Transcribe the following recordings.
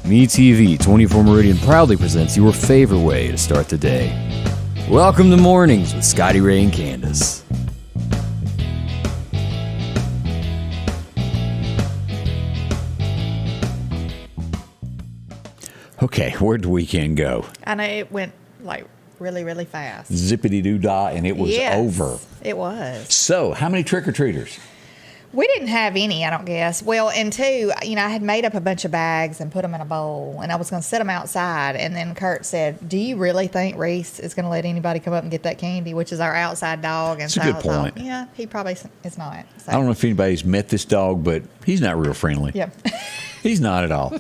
MeTV 24 Meridian proudly presents your favorite way to start the day. Welcome to Mornings with Scotty Ray and Candace. Okay, where'd the weekend go? I know it went like really, really fast. Zippity-doo-dah, and it was over. It was. So, how many trick-or-treaters? We didn't have any, I don't guess. Well, and two, I had made up a bunch of bags and put them in a bowl, and I was going to set them outside. And then Kurt said, "Do you really think Reese is going to let anybody come up and get that candy?" Which is our outside dog. And That's a good point. Yeah, he probably is not. So. I don't know if anybody's met this dog, but he's not real friendly. Yep. He's not at all.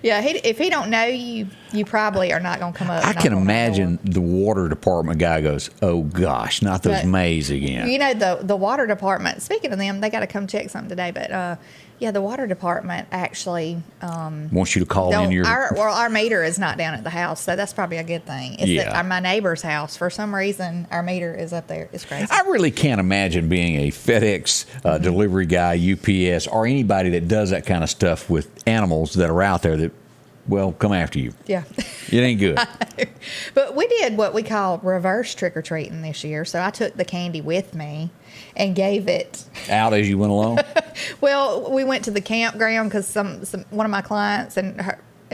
Yeah, if he don't know you, you probably are not going to come up. I can imagine the water department guy goes, "Oh gosh, not those maize again." You know, the water department, speaking of them, they got to come check something today. But yeah, the water department actually wants you to call in your. Our meter is not down at the house, so that's probably a good thing. It's at my neighbor's house. For some reason, our meter is up there. It's crazy. I really can't imagine being a FedEx delivery guy, UPS, or anybody that does that kind of stuff with animals that are out there that, well, come after you. Yeah. It ain't good. But we did what we call reverse trick-or-treating this year. So I took the candy with me and gave it out as you went along. Well, we went to the campground because one of my clients and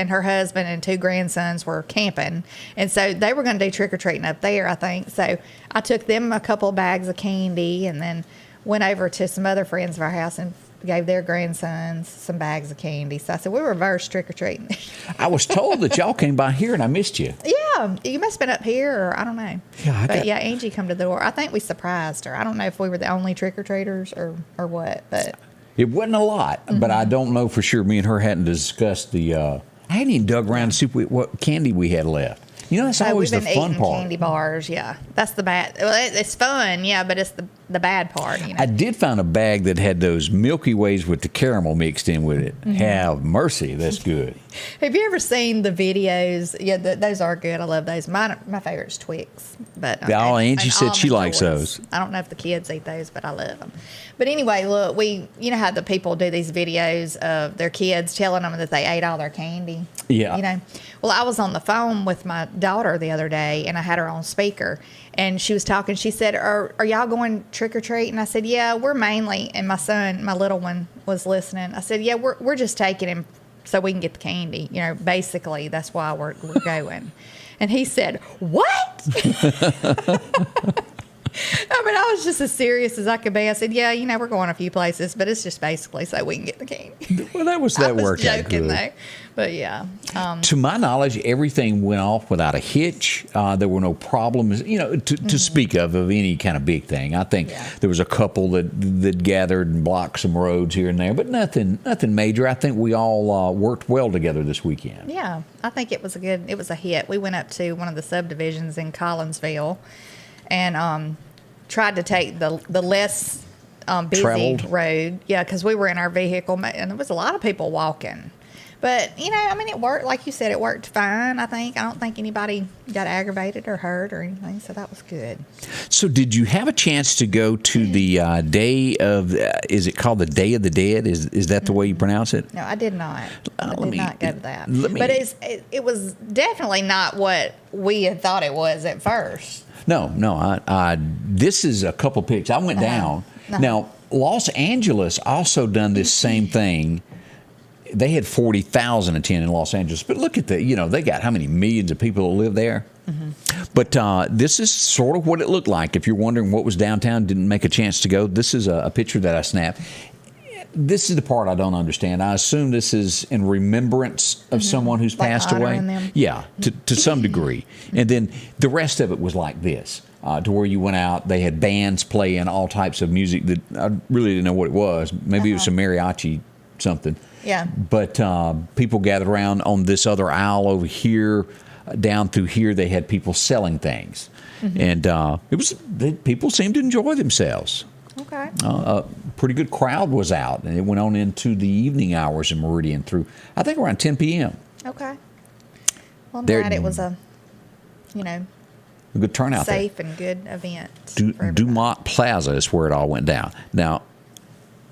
her husband and two grandsons were camping, and so they were going to do trick-or-treating up there, I think. So I took them a couple of bags of candy and then went over to some other friends of our house and gave their grandsons some bags of candy. So I said, we reverse trick-or-treating. I was told that y'all came by here and I missed you. Yeah, you must have been up here, or I don't know. Yeah, Angie come to the door. I think we surprised her. I don't know if we were the only trick-or-treaters or what, but it wasn't a lot, but I don't know for sure. Me and her hadn't discussed I hadn't even dug around to see what candy we had left. You know, that's always the fun part. Candy bars, yeah. That's the bad. Well, it's fun, yeah, but it's the bad part. You know? I did find a bag that had those Milky Ways with the caramel mixed in with it. Have mercy, that's good. Have you ever seen the videos? Yeah, those are good. I love those. My favorite's Twix, but Angie said she likes those. I don't know if the kids eat those, but I love them. But anyway, look, you know how the people do these videos of their kids telling them that they ate all their candy. Yeah. You know, well, I was on the phone with my daughter the other day, and I had her on speaker, and she was talking. She said, "Are y'all going trick or treat?" And I said, "Yeah, we're mainly." And my son, my little one, was listening. I said, "Yeah, we're just taking him so we can get the candy. You know, basically that's why we're going." And he said, "What?" I mean, I was just as serious as I could be. I said, "Yeah, you know, we're going a few places, but it's just basically so we can get the candy." Well, that worked out good. Though. But yeah. To my knowledge, everything went off without a hitch. There were no problems, you know, to speak of any kind of big thing. I think there was a couple that gathered and blocked some roads here and there, but nothing major. I think we all worked well together this weekend. Yeah, I think it was a hit. We went up to one of the subdivisions in Collinsville and tried to take the less busy traveled road. Yeah, because we were in our vehicle, and there was a lot of people walking. But, you know, I mean, it worked. Like you said, it worked fine, I think. I don't think anybody got aggravated or hurt or anything, so that was good. So did you have a chance to go to the day of, is it called the Day of the Dead? Is that the way you pronounce it? No, I did not. I did not go to that. But it was definitely not what we had thought it was at first. No. This is a couple pictures. I went down. Now, Los Angeles also done this same thing. They had 40,000 attend in Los Angeles. But look at they got how many millions of people that live there? But this is sort of what it looked like. If you're wondering what was downtown, didn't make a chance to go, this is a picture that I snapped. This is the part I don't understand. I assume this is in remembrance of someone who's passed away. Them. Yeah, to some degree. And then the rest of it was like this, to where you went out. They had bands playing all types of music that I really didn't know what it was. Maybe it was some mariachi something. Yeah. But people gathered around on this other aisle over here. Down through here, they had people selling things. And people seemed to enjoy themselves. Okay. A pretty good crowd was out, and it went on into the evening hours in Meridian through, I think, around 10 p.m. Okay. Well, I'm glad it was a good turnout safe and good event. Dumont Plaza is where it all went down. Now,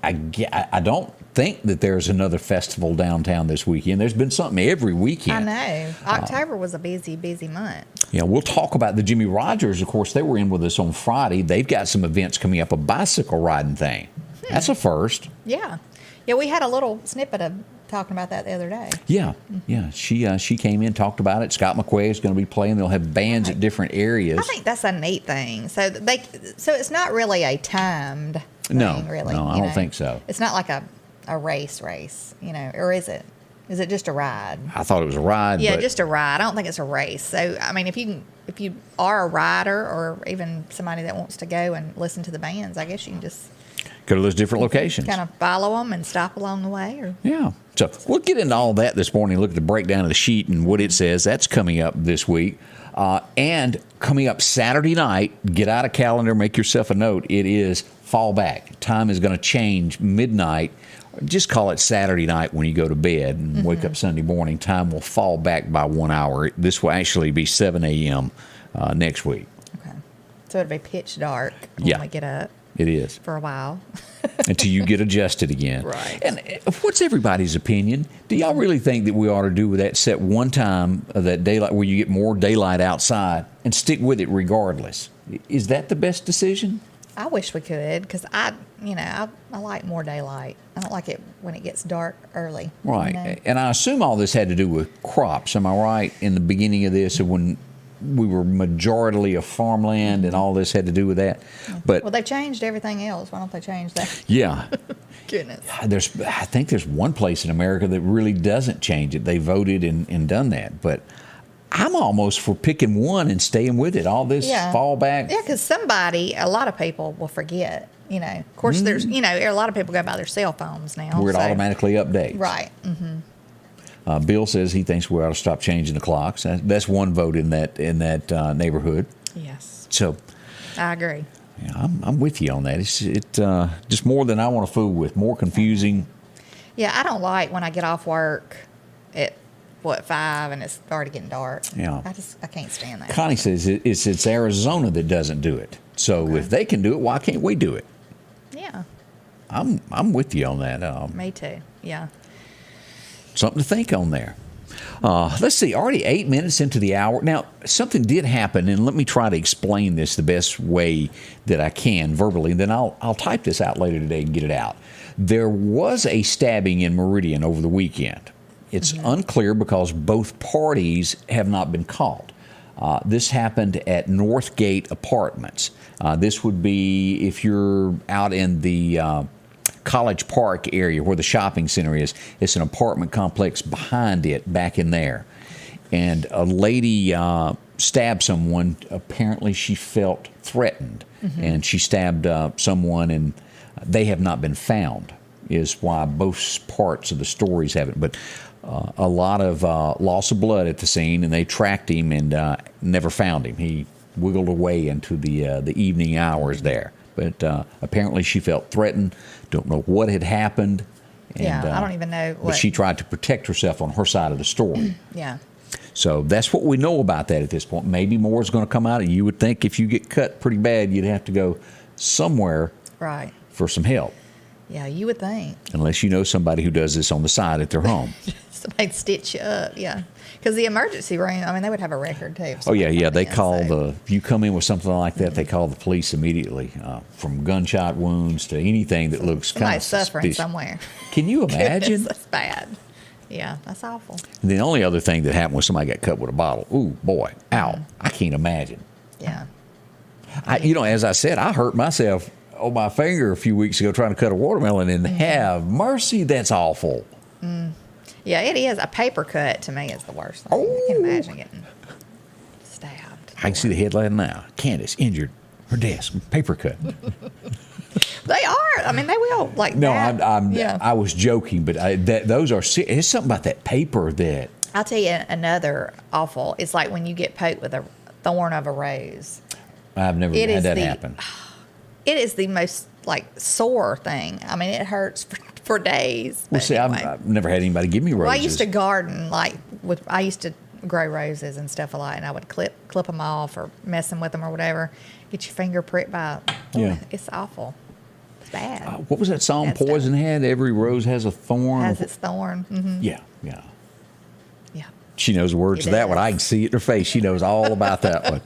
I don't think that there's another festival downtown this weekend. There's been something every weekend. I know. October was a busy, busy month. Yeah, we'll talk about the Jimmy Rogers. Of course, they were in with us on Friday. They've got some events coming up, a bicycle riding thing. That's a first. Yeah. Yeah, we had a little snippet of talking about that the other day. Yeah, yeah. She came in, talked about it. Scott McQuay is going to be playing. They'll have bands at different areas. I think that's a neat thing. So it's not really a timed thing, really. No, I don't think so. It's not like a race, or is it? Is it just a ride? I thought it was a ride. Yeah, but just a ride. I don't think it's a race. So, I mean, if you are a rider or even somebody that wants to go and listen to the bands, I guess you can just go to those different locations. kind of follow them and stop along the way. Or Yeah. So we'll get into all that this morning, look at the breakdown of the sheet and what it says. That's coming up this week. And coming up Saturday night, get out a calendar, make yourself a note. It is fall back. Time is going to change midnight. Just call it Saturday night when you go to bed and wake up Sunday morning. Time will fall back by 1 hour. This will actually be 7 a.m. Next week. Okay. So it'll be pitch dark when we get up. It is. For a while. Until you get adjusted again. Right. And what's everybody's opinion? Do y'all really think that we ought to do with that set one time of that daylight where you get more daylight outside and stick with it regardless? Is that the best decision? I wish we could because I like more daylight. I don't like it when it gets dark early. Right. You know? And I assume all this had to do with crops. Am I right? In the beginning of this, when we were majority of farmland and all this had to do with that. But well, they've changed everything else. Why don't they change that? Yeah. Goodness. I think there's one place in America that really doesn't change it. They voted and done that. But I'm almost for picking one and staying with it. All this fallback. Yeah, because a lot of people will forget. Of course, there's, a lot of people go by their cell phones now. Where it automatically updates. Right. Mm-hmm. Bill says he thinks we ought to stop changing the clocks. That's one vote in that neighborhood. Yes. So, I agree. Yeah, I'm with you on that. It's just more than I want to fool with. More confusing. Yeah, I don't like when I get off work at 5 and it's already getting dark. Yeah. I can't stand that. Connie says it's Arizona that doesn't do it. So if they can do it, why can't we do it? Yeah. I'm with you on that. Me too. Yeah. Something to think on there. Let's see, already 8 minutes into the hour. Now, something did happen, and let me try to explain this the best way that I can verbally, and then I'll type this out later today and get it out. There was a stabbing in Meridian over the weekend. It's unclear because both parties have not been caught. This happened at Northgate Apartments. This would be if you're out in the College Park area where the shopping center is. It's an apartment complex behind it, back in there. And a lady stabbed someone. Apparently she felt threatened, and she stabbed someone, and they have not been found, is why both parts of the stories haven't. But a lot of loss of blood at the scene, and they tracked him and never found him. He wiggled away into the evening hours there. But apparently she felt threatened. Don't know what had happened. And, I don't even know what. But she tried to protect herself on her side of the story. Yeah. So that's what we know about that at this point. Maybe more is going to come out. And you would think if you get cut pretty bad, you'd have to go somewhere for some help. Yeah, you would think. Unless you know somebody who does this on the side at their home. Somebody stitch you up, yeah. Because the emergency room, they would have a record too. Oh, yeah. They call if you come in with something like that, they call the police immediately. From gunshot wounds to anything that looks kind of suffering suspicious. somewhere. Can you imagine? Goodness, that's bad. Yeah, that's awful. And the only other thing that happened was somebody got cut with a bottle. Ooh, boy. Ow. I can't imagine. Yeah. As I said, I hurt myself on my finger a few weeks ago trying to cut a watermelon, and have mercy, that's awful. Yeah, it is. A paper cut to me is the worst thing. I can imagine getting stabbed. I can see the headline now. Candace injured her desk, paper cut. They are. They will No, that. I was joking, but those are. It's something about that paper that. I'll tell you another awful. It's like when you get poked with a thorn of a rose. I've never had that happen. It is the most sore thing. It hurts for days. Well, see, anyway. I've never had anybody give me roses. Well, I used to garden, I used to grow roses and stuff a lot, and I would clip them off or messing with them or whatever. Get your finger pricked by. Yeah. It's awful. It's bad. What was that song Bad Poison stuff. had? Every rose has a thorn. Has its thorn. Mm-hmm. Yeah. Yeah. She knows the words It to that one. does. I can see it in her face. She knows all about that one.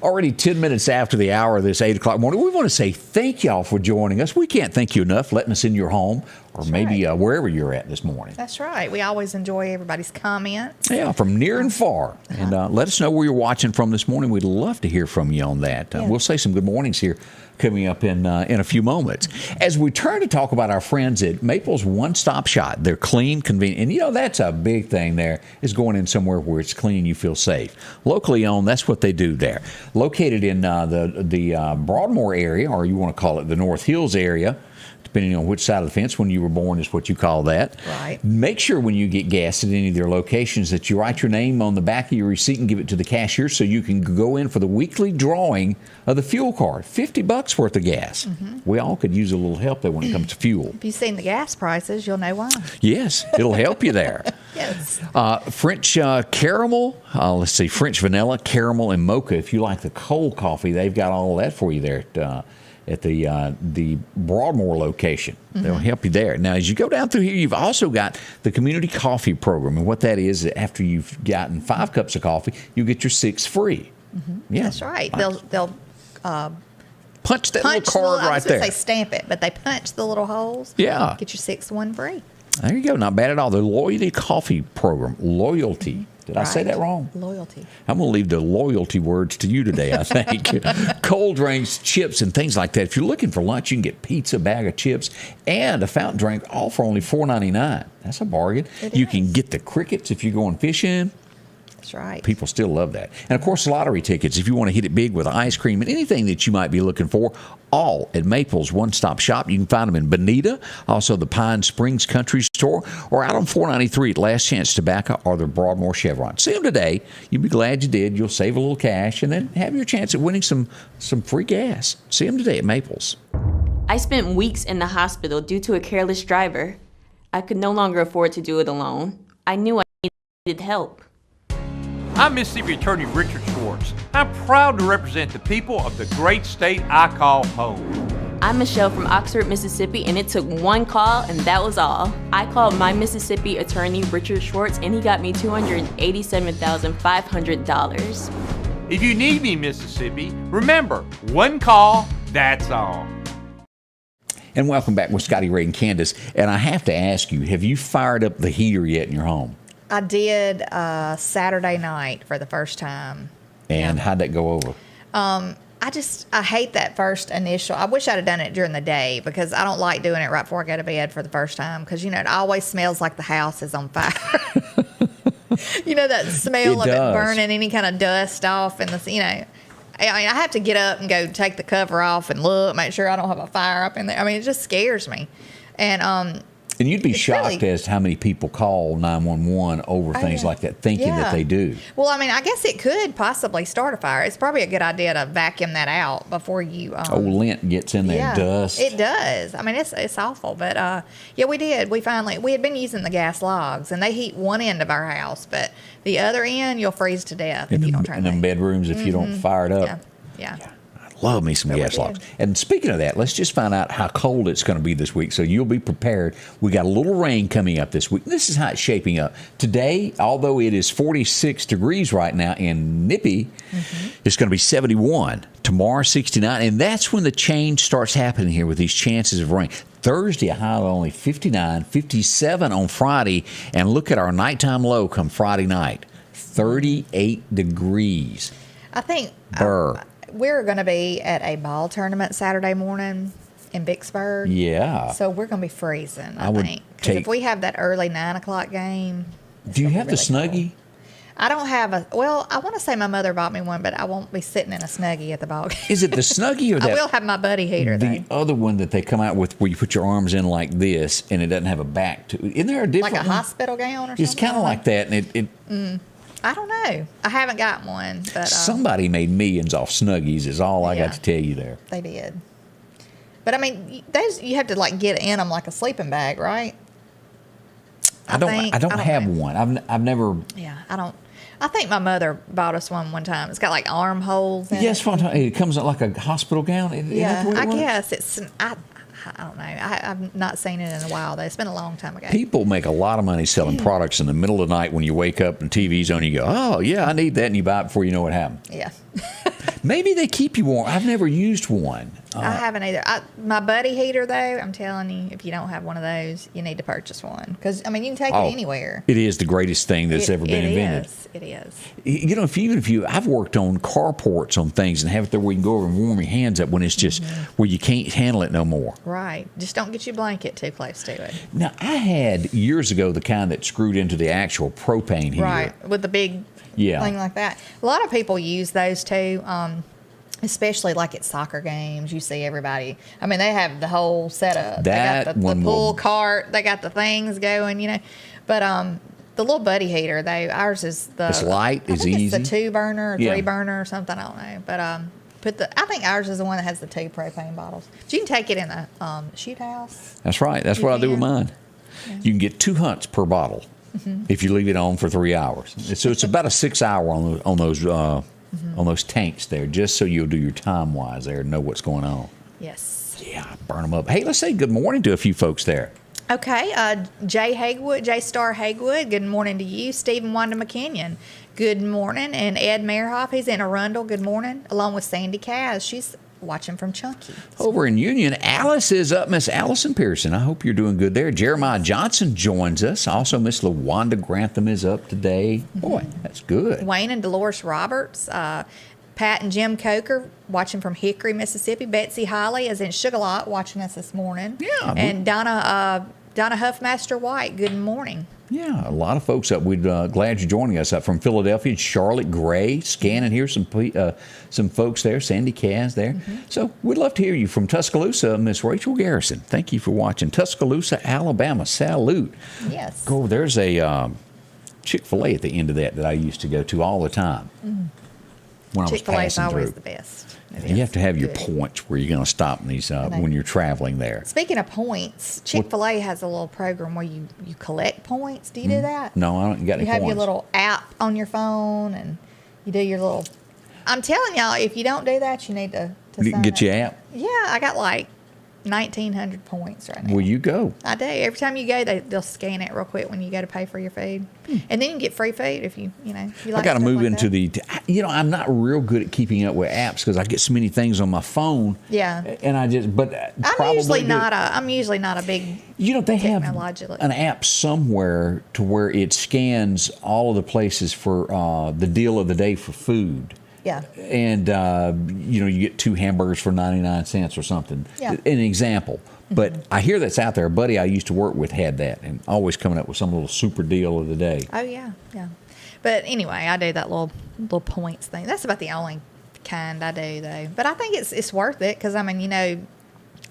Already 10 minutes after the hour of this 8 o'clock morning, we want to say thank y'all for joining us. We can't thank you enough letting us in your home or That's maybe right. Wherever you're at this morning. That's right. We always enjoy everybody's comments. Yeah, from near and far. And let us know where you're watching from this morning. We'd love to hear from you on that. Yeah. We'll say some good mornings here coming up in a few moments. As we turn to talk about our friends at Maple's OneStop Shop, they're clean, convenient, and that's a big thing there, is going in somewhere where it's clean and you feel safe. Locally owned, that's what they do there. Located in the Broadmoor area, or you want to call it the North Hills area, depending on which side of the fence when you were born is what you call that. Right. Make sure when you get gas at any of their locations that you write your name on the back of your receipt and give it to the cashier so you can go in for the weekly drawing of the fuel card. $50 worth of gas. Mm-hmm. We all could use a little help there when it comes to fuel. If you've seen the gas prices, you'll know why. Yes, it'll help you there. Yes. French caramel, let's see, French vanilla, caramel, and mocha. If you like the cold coffee, they've got all that for you there at the Broadmoor location. Mm-hmm. They'll help you there. Now, as you go down through here, you've also got the community coffee program. And what that is, after you've gotten 5 cups of coffee, you get your 6 free. Mm-hmm. Yeah, That's right. They'll punch that punch little card I right was gonna there. say stamp it, but they punch the little holes. Yeah. Get your 6th one free. There you go. Not bad at all. The Loyalty Coffee Program. Loyalty. Did I say Right. that wrong? Loyalty. I'm going to leave the loyalty words to you today, I think. Cold drinks, chips, and things like that. If you're looking for lunch, you can get pizza, bag of chips, and a fountain drink, all for only $4.99. That's a bargain. It You is. can get the crickets if you're going fishing. That's right. People still love that. And, of course, lottery tickets if you want to hit it big with ice cream and anything that you might be looking for, all at Maple's One Stop Shop. You can find them in Bonita, also the Pine Springs Country Store, or out on 493 at Last Chance Tobacco or the Broadmoor Chevron. See them today. You'll be glad you did. You'll save a little cash and then have your chance at winning some free gas. See them today at Maple's. I spent weeks in the hospital due to a careless driver. I could no longer afford to do it alone. I knew I needed help. I'm Mississippi Attorney Richard Schwartz. I'm proud to represent the people of the great state I call home. I'm Michelle from Oxford, Mississippi, and it took one call, and that was all. I called my Mississippi attorney, Richard Schwartz, and he got me $287,500. If you need me, Mississippi, remember, one call, that's all. And welcome back with Scotty Ray and Candace. And I have to ask you, have you fired up the heater yet in your home? I did Saturday night for the first time. And how'd that go over? I hate that first initial. I wish I'd have done it during the day because I don't like doing it right before I go to bed for the first time because, it always smells like the house is on fire. That smell of it burning any kind of dust off and I have to get up and go take the cover off and look, make sure I don't have a fire up in there. It just scares me. And you'd be shocked really, as to how many people call 911 over things like that, thinking that they do. Well, I guess it could possibly start a fire. It's probably a good idea to vacuum that out before you. Lint gets in there, dust. It does. It's awful. But we did. We had been using the gas logs, and they heat one end of our house, but the other end you'll freeze to death if you don't turn in it. them bedrooms if you don't fire it up. Yeah. Love me some gas logs. And speaking of that, let's just find out how cold it's going to be this week so you'll be prepared. We got a little rain coming up this week. This is how it's shaping up. Today, although it is 46 degrees right now in Nippy, it's going to be 71. Tomorrow, 69. And that's when the change starts happening here with these chances of rain. Thursday, a high of only 59, 57 on Friday. And look at our nighttime low come Friday night, 38 degrees. I think Burr. We're going to be at a ball tournament Saturday morning in Vicksburg. Yeah. So we're going to be freezing, I would think. Because if we have that early 9 o'clock game. Do you have the Snuggie? Cool. I don't have I want to say my mother bought me one, but I won't be sitting in a Snuggie at the ball game. Is it the Snuggie or that? I will have my buddy heater, the though. other one that they come out with where you put your arms in like this and it doesn't have a back to it. Isn't there a different Like a one? hospital gown or something? It's kind of like that. And it I don't know. I haven't got one. But somebody made millions off Snuggies is all I got to tell you there. They did. But, those you have to, get in them like a sleeping bag, right? I don't have one. I've never. Yeah, I don't. I think my mother bought us one time. It's got armholes in Yes, it. it comes out like a hospital gown. Yeah, I guess it's. I I don't know. I've not seen it in a while, though. It's been a long time ago. People make a lot of money selling products in the middle of the night when you wake up and TV's on. You go, oh, yeah, I need that. And you buy it before you know what happened. Yeah. Maybe they keep you warm. I've never used one. I haven't either. My buddy heater, though, I'm telling you, if you don't have one of those, you need to purchase one. Because, I mean, you can take it anywhere. It is the greatest thing that's ever been invented. It is. You know, I've worked on carports on things and have it there where you can go over and warm your hands up when it's just where you can't handle it no more. Right. Just don't get your blanket too close to it. Now, I had years ago the kind that screwed into the actual propane heater. Right. With the big thing like that. A lot of people use those too. Especially like at soccer games, you see everybody. I mean, they have the whole setup. They got the pool cart. They got the things going, you know. But the little buddy heater, ours is it's light, it's easy. It's the 2-burner or 3-burner or something. I don't know. But I think ours is the one that has the 2 propane bottles. But you can take it in the shoot house. That's right. That's what I do with mine. Yeah. You can get 2 hunts per bottle if you leave it on for 3 hours. So it's about a 6-hour on those tanks there, just so you'll do your time wise there and know what's going on. Yes. Yeah, burn them up. Hey, let's say good morning to a few folks there. Okay, J Star Hagwood, good morning to you. Stephen Wanda McKinnon, good morning. And Ed Merhoff, he's in Arundel, good morning. Along with Sandy Kaz, she's watching from Chunky. Over in Union, Alice is up. Miss Allison Pearson, I hope you're doing good there. Jeremiah Johnson joins us. Also, Miss LaWanda Grantham is up today. Boy, that's good. Wayne and Dolores Roberts, Pat and Jim Coker watching from Hickory, Mississippi. Betsy Holly is in Sugarlock watching us this morning. Yeah. And Donna Huffmaster White, good morning. Yeah, a lot of folks up. We're glad you're joining us up from Philadelphia. Charlotte Gray scanning here. Some folks there. Sandy Kaz there. So we'd love to hear you from Tuscaloosa, Miss Rachel Garrison. Thank you for watching Tuscaloosa, Alabama. Salute. Yes. Go. There's a Chick-fil-A at the end of that I used to go to all the time when I was Chick-fil-A is passing always through. the best. You have to have your points where you're going to stop in these when you're traveling there. Speaking of points, Chick-fil-A has a little program where you collect points. Do you do that? No, I don't got any You have points. your little app on your phone, and you do your little... I'm telling y'all, if you don't do that, you need to sign Get up. your app? Yeah, I got like 1,900 points right now. Well, you go. I do. Every time you go, they'll scan it real quick when you go to pay for your food. And then you can get free food if you like. I got to move like into that. I'm not real good at keeping up with apps because I get so many things on my phone. Yeah. And I'm usually not a big. They have technologically. an app somewhere to where it scans all of the places for the deal of the day for food. Yeah. And, you get 2 hamburgers for 99 cents or something. Yeah. An example. But I hear that's out there. A buddy I used to work with had that and always coming up with some little super deal of the day. Oh, yeah. Yeah. But anyway, I do that little points thing. That's about the only kind I do, though. But I think it's worth it because, I mean, I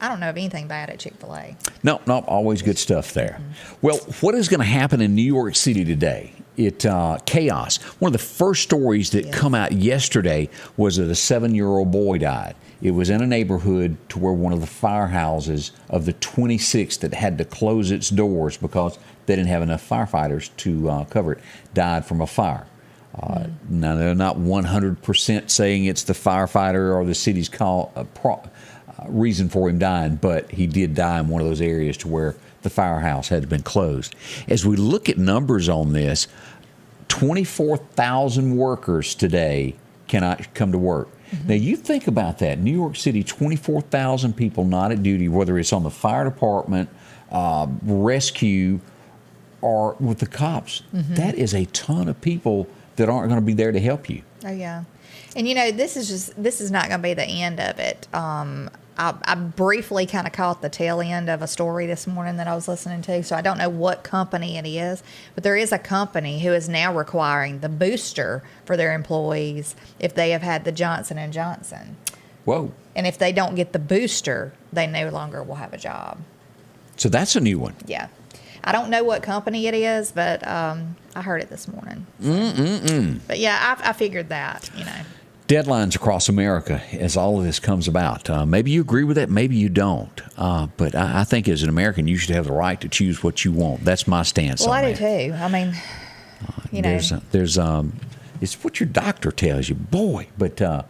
don't know of anything bad at Chick-fil-A. No, always good stuff there. Well, what is going to happen in New York City today? Chaos. One of the first stories that come out yesterday was that a 7-year-old boy died. It was in a neighborhood to where one of the firehouses of the 26 that had to close its doors because they didn't have enough firefighters to cover it, died from a fire. Now, they're not 100% saying it's the firefighter or the city's reason for him dying, but he did die in one of those areas to where the firehouse had been closed. As we look at numbers on this, 24,000 workers today cannot come to work. Now, you think about that. New York City, 24,000 people not at duty, whether it's on the fire department, rescue, or with the cops. That is a ton of people that aren't going to be there to help you. Oh, yeah. And, this is not going to be the end of it. I briefly kind of caught the tail end of a story this morning that I was listening to, so I don't know what company it is, but there is a company who is now requiring the booster for their employees if they have had the Johnson & Johnson. Whoa. And if they don't get the booster, they no longer will have a job. So that's a new one. Yeah. I don't know what company it is, but I heard it this morning. But yeah, I figured that, Deadlines across America as all of this comes about. Maybe you agree with that, maybe you don't. But I think as an American, you should have the right to choose what you want. That's my stance on that. Well, I do too. I mean, There's it's what your doctor tells you, boy. But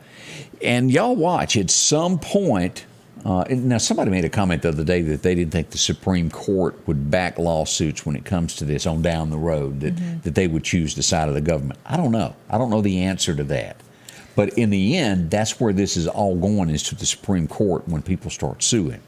and y'all watch, at some point, Now, somebody made a comment the other day that they didn't think the Supreme Court would back lawsuits when it comes to this on down the road, that they would choose the side of the government. I don't know. I don't know the answer to that. But in the end, that's where this is all going, is to the Supreme Court when people start suing.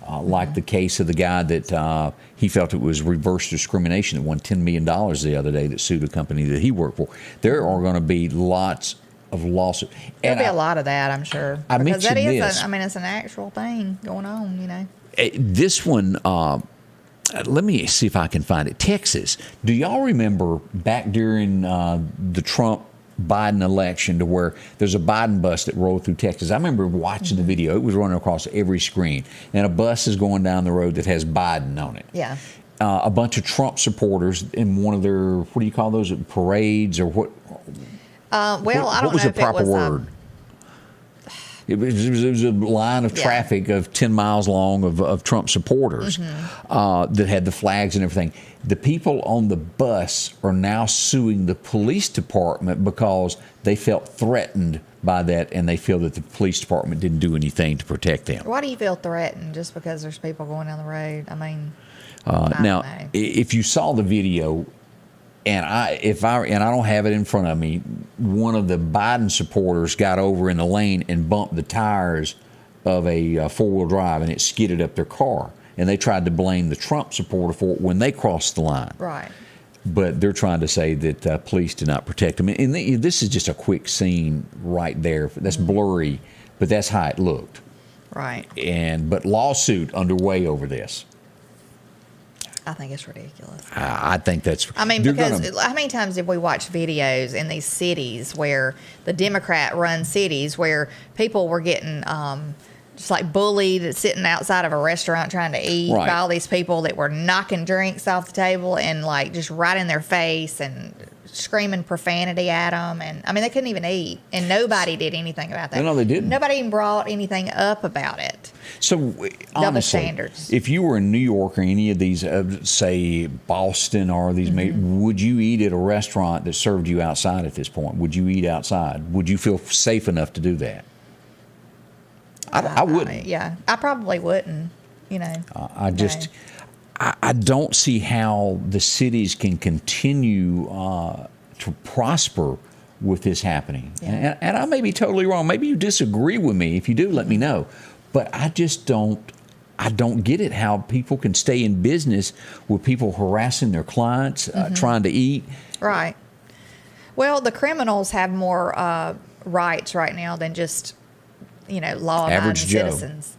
Like the case of the guy that he felt it was reverse discrimination that won $10 million the other day that sued a company that he worked for. There are going to be lots of lawsuits. There'll be a lot of that, I'm sure. I because that mentioned is, this. it's an actual thing going on, you know. This one, let me see if I can find it. Texas. Do y'all remember back during the Trump-Biden election to where there's a Biden bus that rolled through Texas? I remember watching the video. It was running across every screen. And a bus is going down the road that has Biden on it. Yeah. A bunch of Trump supporters in one of their, what do you call those, parades or what? I don't what know was the if proper it was word? It was a line of traffic of 10 miles long of Trump supporters that had the flags and everything. The people on the bus are now suing the police department because they felt threatened by that, and they feel that the police department didn't do anything to protect them. Why do you feel threatened just because there's people going down the road? I mean, Now, if you saw the video, and I don't have it in front of me, one of the Biden supporters got over in the lane and bumped the tires of a four-wheel drive, and it skidded up their car. And they tried to blame the Trump supporter for it when they crossed the line. Right. But they're trying to say that police did not protect them. And this is just a quick scene right there. That's blurry, but that's how it looked. Right. But lawsuit underway over this. I think it's ridiculous. I think that's. I mean, because how many times have we watched videos in these cities where the Democrat-run cities where people were getting just like bullied, sitting outside of a restaurant trying to eat by all these people that were knocking drinks off the table and like just right in their face and screaming profanity at them, and I mean they couldn't even eat, and nobody did anything about that. No, they didn't. Nobody even brought anything up about it. So Double honestly, standards. if you were in New York or any of these, say Boston or these, would you eat at a restaurant that served you outside at this point? Would you eat outside? Would you feel safe enough to do that? I wouldn't. I probably wouldn't. You know, I don't see how the cities can continue to prosper with this happening. Yeah. And I may be totally wrong. Maybe you disagree with me. If you do, let me know. But I just don't get it how people can stay in business with people harassing their clients, trying to eat. Right. Well, the criminals have more rights right now than just, law-abiding citizens.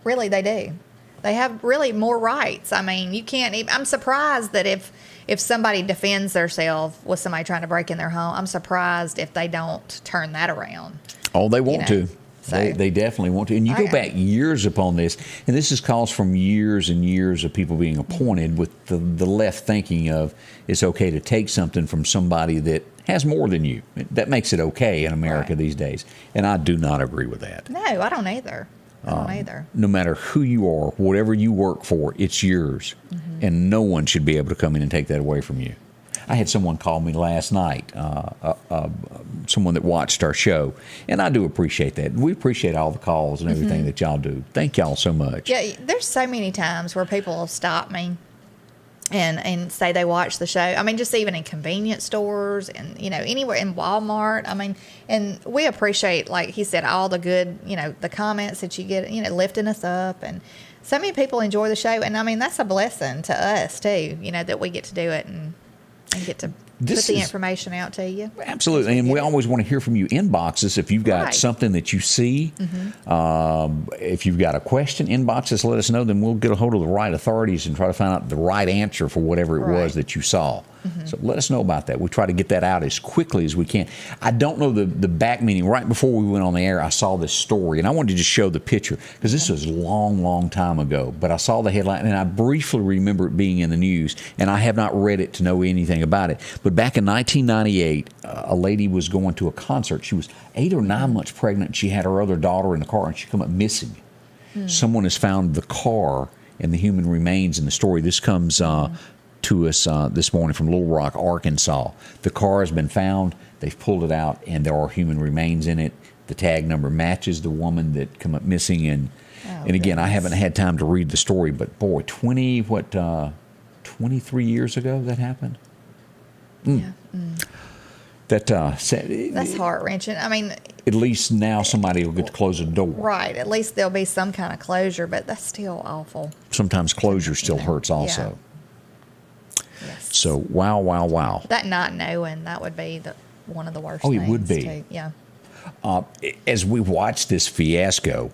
Really they do. They have really more rights. I mean, you can't even, I'm surprised that if somebody defends themselves with somebody trying to break in their home, I'm surprised if they don't turn that around. Oh, they want to. So, they definitely want to. And you go back years upon this, and this is caused from years and years of people being appointed with the left thinking of it's okay to take something from somebody that has more than you. That makes it okay in America these days. And I do not agree with that. No, I don't either. No matter who you are, whatever you work for, it's yours. And no one should be able to come in and take that away from you. I had someone call me last night, someone that watched our show, and I do appreciate that. We appreciate all the calls and everything that y'all do. Thank y'all so much. Yeah, there's so many times where people will stop me and say they watch the show. I mean, just even in convenience stores and, anywhere in Walmart. I mean, and we appreciate, like he said, all the good, the comments that you get, lifting us up. And so many people enjoy the show. And I mean, that's a blessing to us too, that we get to do it and get to put the information out to you. Absolutely. And we always want to hear from you. Inbox us if you've got something that you see. If you've got a question, inbox us, let us know. Then we'll get a hold of the right authorities and try to find out the right answer for whatever it was that you saw. So let us know about that. We try to get that out as quickly as we can. I don't know the back meaning. Right before we went on the air, I saw this story, and I wanted to just show the picture because this was a long, long time ago. But I saw the headline, and I briefly remember it being in the news, and I have not read it to know anything about it. But back in 1998, a lady was going to a concert. She was 8 or 9 months pregnant. She had her other daughter in the car, and she come up missing. Someone has found the car and the human remains in the story. This comes to us this morning from Little Rock, Arkansas. The car has been found. They've pulled it out, and there are human remains in it. The tag number matches the woman that come up missing, and And again, I haven't had time to read the story, but boy, 23 years ago that happened. Yeah. That's heart-wrenching. I mean, at least now somebody will get to close the door. right. At least there'll be some kind of closure, but that's still awful. Sometimes closure still hurts also. Yes. So, wow. That not knowing, that would be one of the worst Oh, things. it would be. Too. Yeah. As we watch this fiasco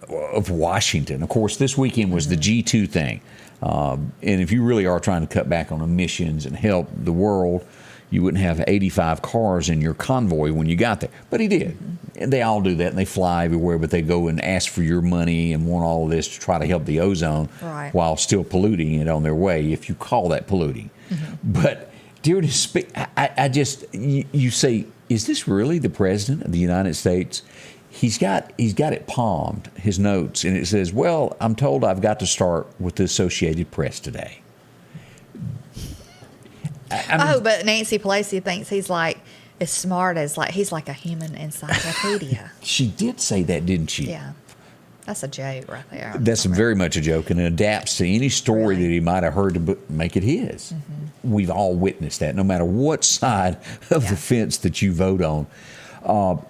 of Washington, of course, this weekend was the G2 thing. And if you really are trying to cut back on emissions and help the world, you wouldn't have 85 cars in your convoy when you got there. But he did. And they all do that, and they fly everywhere, but they go and ask for your money and want all of this to try to help the ozone while still polluting it on their way, if you call that polluting. But during his speech, you say, is this really the President of the United States? He's got it palmed, his notes, and it says, well, I'm told I've got to start with the Associated Press today. But Nancy Pelosi thinks he's like as smart as he's like a human encyclopedia. She did say that, didn't she? Yeah. That's a joke right there. That's very much a joke, and it adapts to any story that he might have heard to make it his. We've all witnessed that, no matter what side of the fence that you vote on.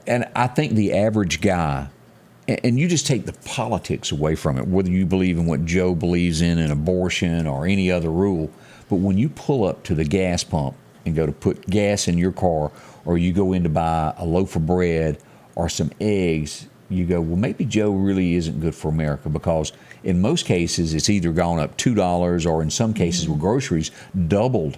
And I think the average guy, and you just take the politics away from it, whether you believe in what Joe believes in abortion or any other rule, but when you pull up to the gas pump and go to put gas in your car, or you go in to buy a loaf of bread or some eggs, you go, well, maybe Joe really isn't good for America, because in most cases it's either gone up $2 or in some cases with groceries doubled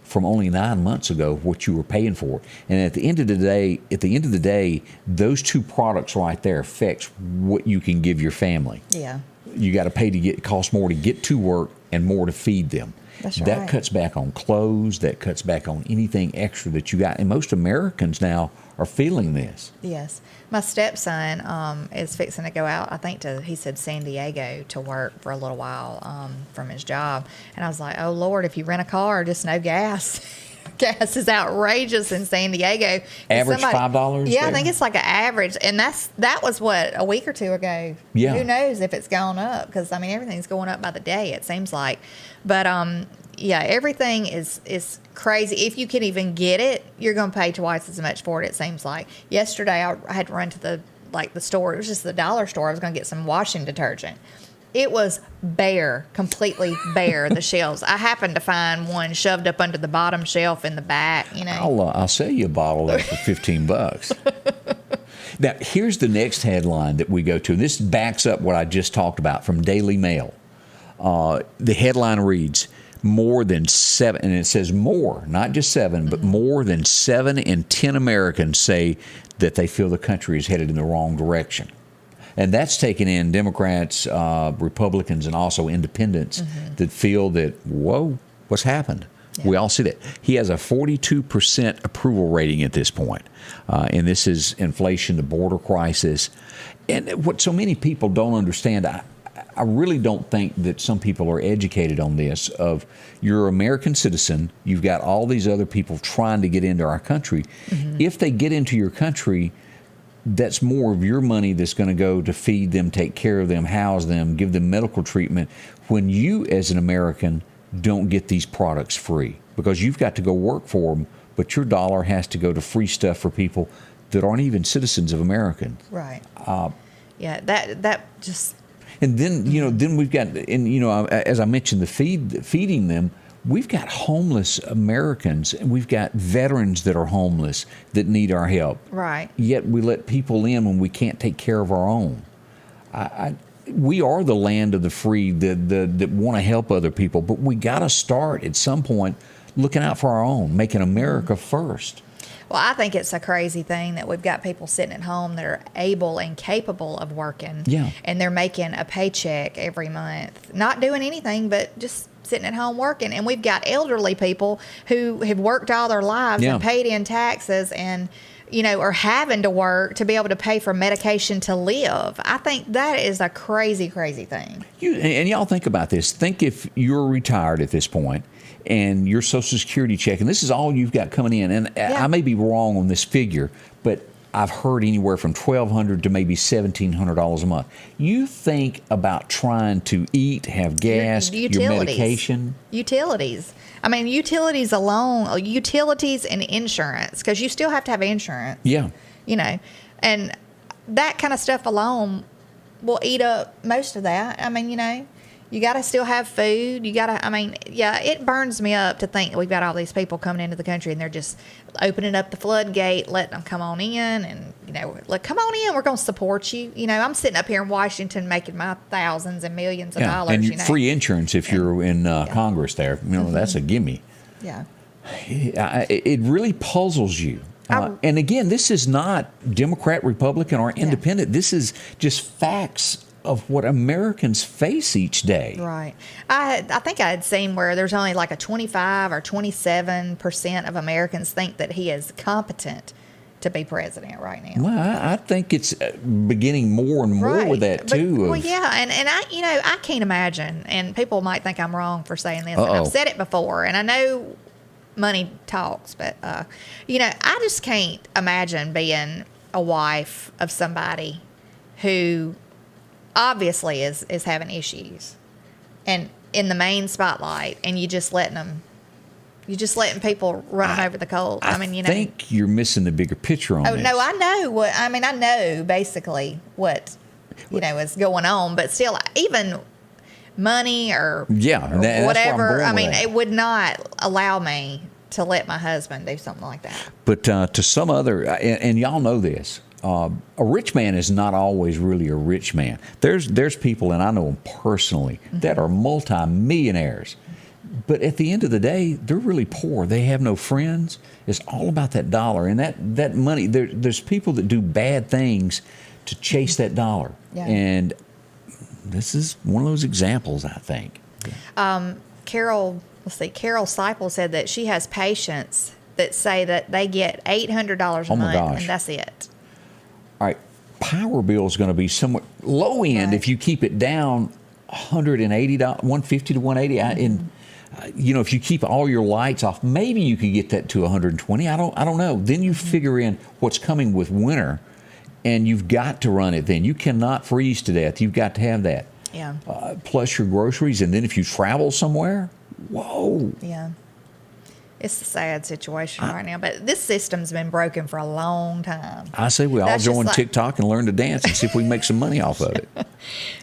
from only 9 months ago what you were paying for. And at the end of the day, those two products right there affects what you can give your family. Yeah. You got to pay it costs more to get to work and more to feed them. That's That right. cuts back on clothes. That cuts back on anything extra that you got. And most Americans now are feeling this. Yes. My stepson is fixing to go out, I think, he said San Diego to work for a little while from his job. And I was like, oh, Lord, if you rent a car, just no gas. Gas is outrageous in San Diego. Average $5 Yeah, there? I think it's like an average. And that was, a week or two ago. Yeah. Who knows if it's gone up? Because, I mean, everything's going up by the day, it seems like. But, yeah, everything is crazy. If you can even get it, you're going to pay twice as much for it, it seems like. Yesterday, I had to run to the store. It was just the dollar store. I was going to get some washing detergent. It was bare, completely bare, the shelves. I happened to find one shoved up under the bottom shelf in the back, I'll sell you a bottle of that for $15. Now, here's the next headline that we go to. This backs up what I just talked about from Daily Mail. The headline reads, more than 7, and it says more, not just 7, but more than 7 in 10 Americans say that they feel the country is headed in the wrong direction. And that's taking in Democrats, Republicans, and also independents that feel that, whoa, what's happened? Yeah. We all see that. He has a 42% approval rating at this point. And this is inflation, the border crisis. And what so many people don't understand, I really don't think that some people are educated on this, of you're an American citizen, you've got all these other people trying to get into our country. If they get into your country, that's more of your money that's going to go to feed them, take care of them, house them, give them medical treatment, when you as an American don't get these products free, because you've got to go work for them, but your dollar has to go to free stuff for people that aren't even citizens of America. Right. Yeah, that just... And then, then we've got, as I mentioned, feeding them, we've got homeless Americans, and we've got veterans that are homeless that need our help. Right. Yet we let people in when we can't take care of our own. We are the land of the free that want to help other people, but we got to start at some point looking out for our own, making America first. Well, I think it's a crazy thing that we've got people sitting at home that are able and capable of working. Yeah. And they're making a paycheck every month, not doing anything but just sitting at home working. And we've got elderly people who have worked all their lives and paid in taxes and, are having to work to be able to pay for medication to live. I think that is a crazy, crazy thing. And y'all think about this. Think if you're retired at this point and your Social Security check, and this is all you've got coming in, and I may be wrong on this figure, but I've heard anywhere from $1,200 to maybe $1,700 a month. You think about trying to eat, have gas, your medication. Utilities. I mean, utilities alone, utilities and insurance, because you still have to have insurance. Yeah. You know, and that kind of stuff alone will eat up most of that. I mean, you know, you got to still have food. You got to, I mean, yeah, it burns me up to think we've got all these people coming into the country and they're just opening up the floodgate, letting them come on in and, you know, like, come on in, we're going to support you. You know, I'm sitting up here in Washington making my thousands and millions of dollars. And you know. free insurance if you're in Congress there. You know, that's a gimme. Yeah. It really puzzles you. And again, this is not Democrat, Republican, or independent. This is just facts of what Americans face each day. Right. I think I had seen where there's only like a 25 or 27% of Americans think that he is competent to be president right now. Well, I think it's beginning more and more with that too. Well, yeah, and I, you know, I can't imagine, and people might think I'm wrong for saying this, and I've said it before, and I know money talks, but you know, I just can't imagine being a wife of somebody who obviously is having issues and in the main spotlight, and you just letting people running over the coals. I mean, you know, I think you're missing the bigger picture on this. No, I know what I mean. I know basically what you know is going on, but still, even money or whatever. I mean, it would not allow me to let my husband do something like that. But to some other, and y'all know this, a rich man is not always really a rich man. There's people, and I know them personally, that are multi-millionaires. But at the end of the day, they're really poor. They have no friends. It's all about that dollar. And that money, there's people that do bad things to chase that dollar. Yeah. And this is one of those examples, I think. Carol Seipel said that she has patients that say that they get $800 a month, and that's it. All right. Power bill is going to be somewhat low end if you keep it down $180, $150 to $180. And you know, if you keep all your lights off, maybe you could get that to $120. I don't know. Then you figure in what's coming with winter, and you've got to run it. Then you cannot freeze to death. You've got to have that. Yeah. Plus your groceries, and then if you travel somewhere, whoa. Yeah. It's a sad situation right now, but this system's been broken for a long time. I say we all join TikTok and learn to dance and see if we can make some money off of it.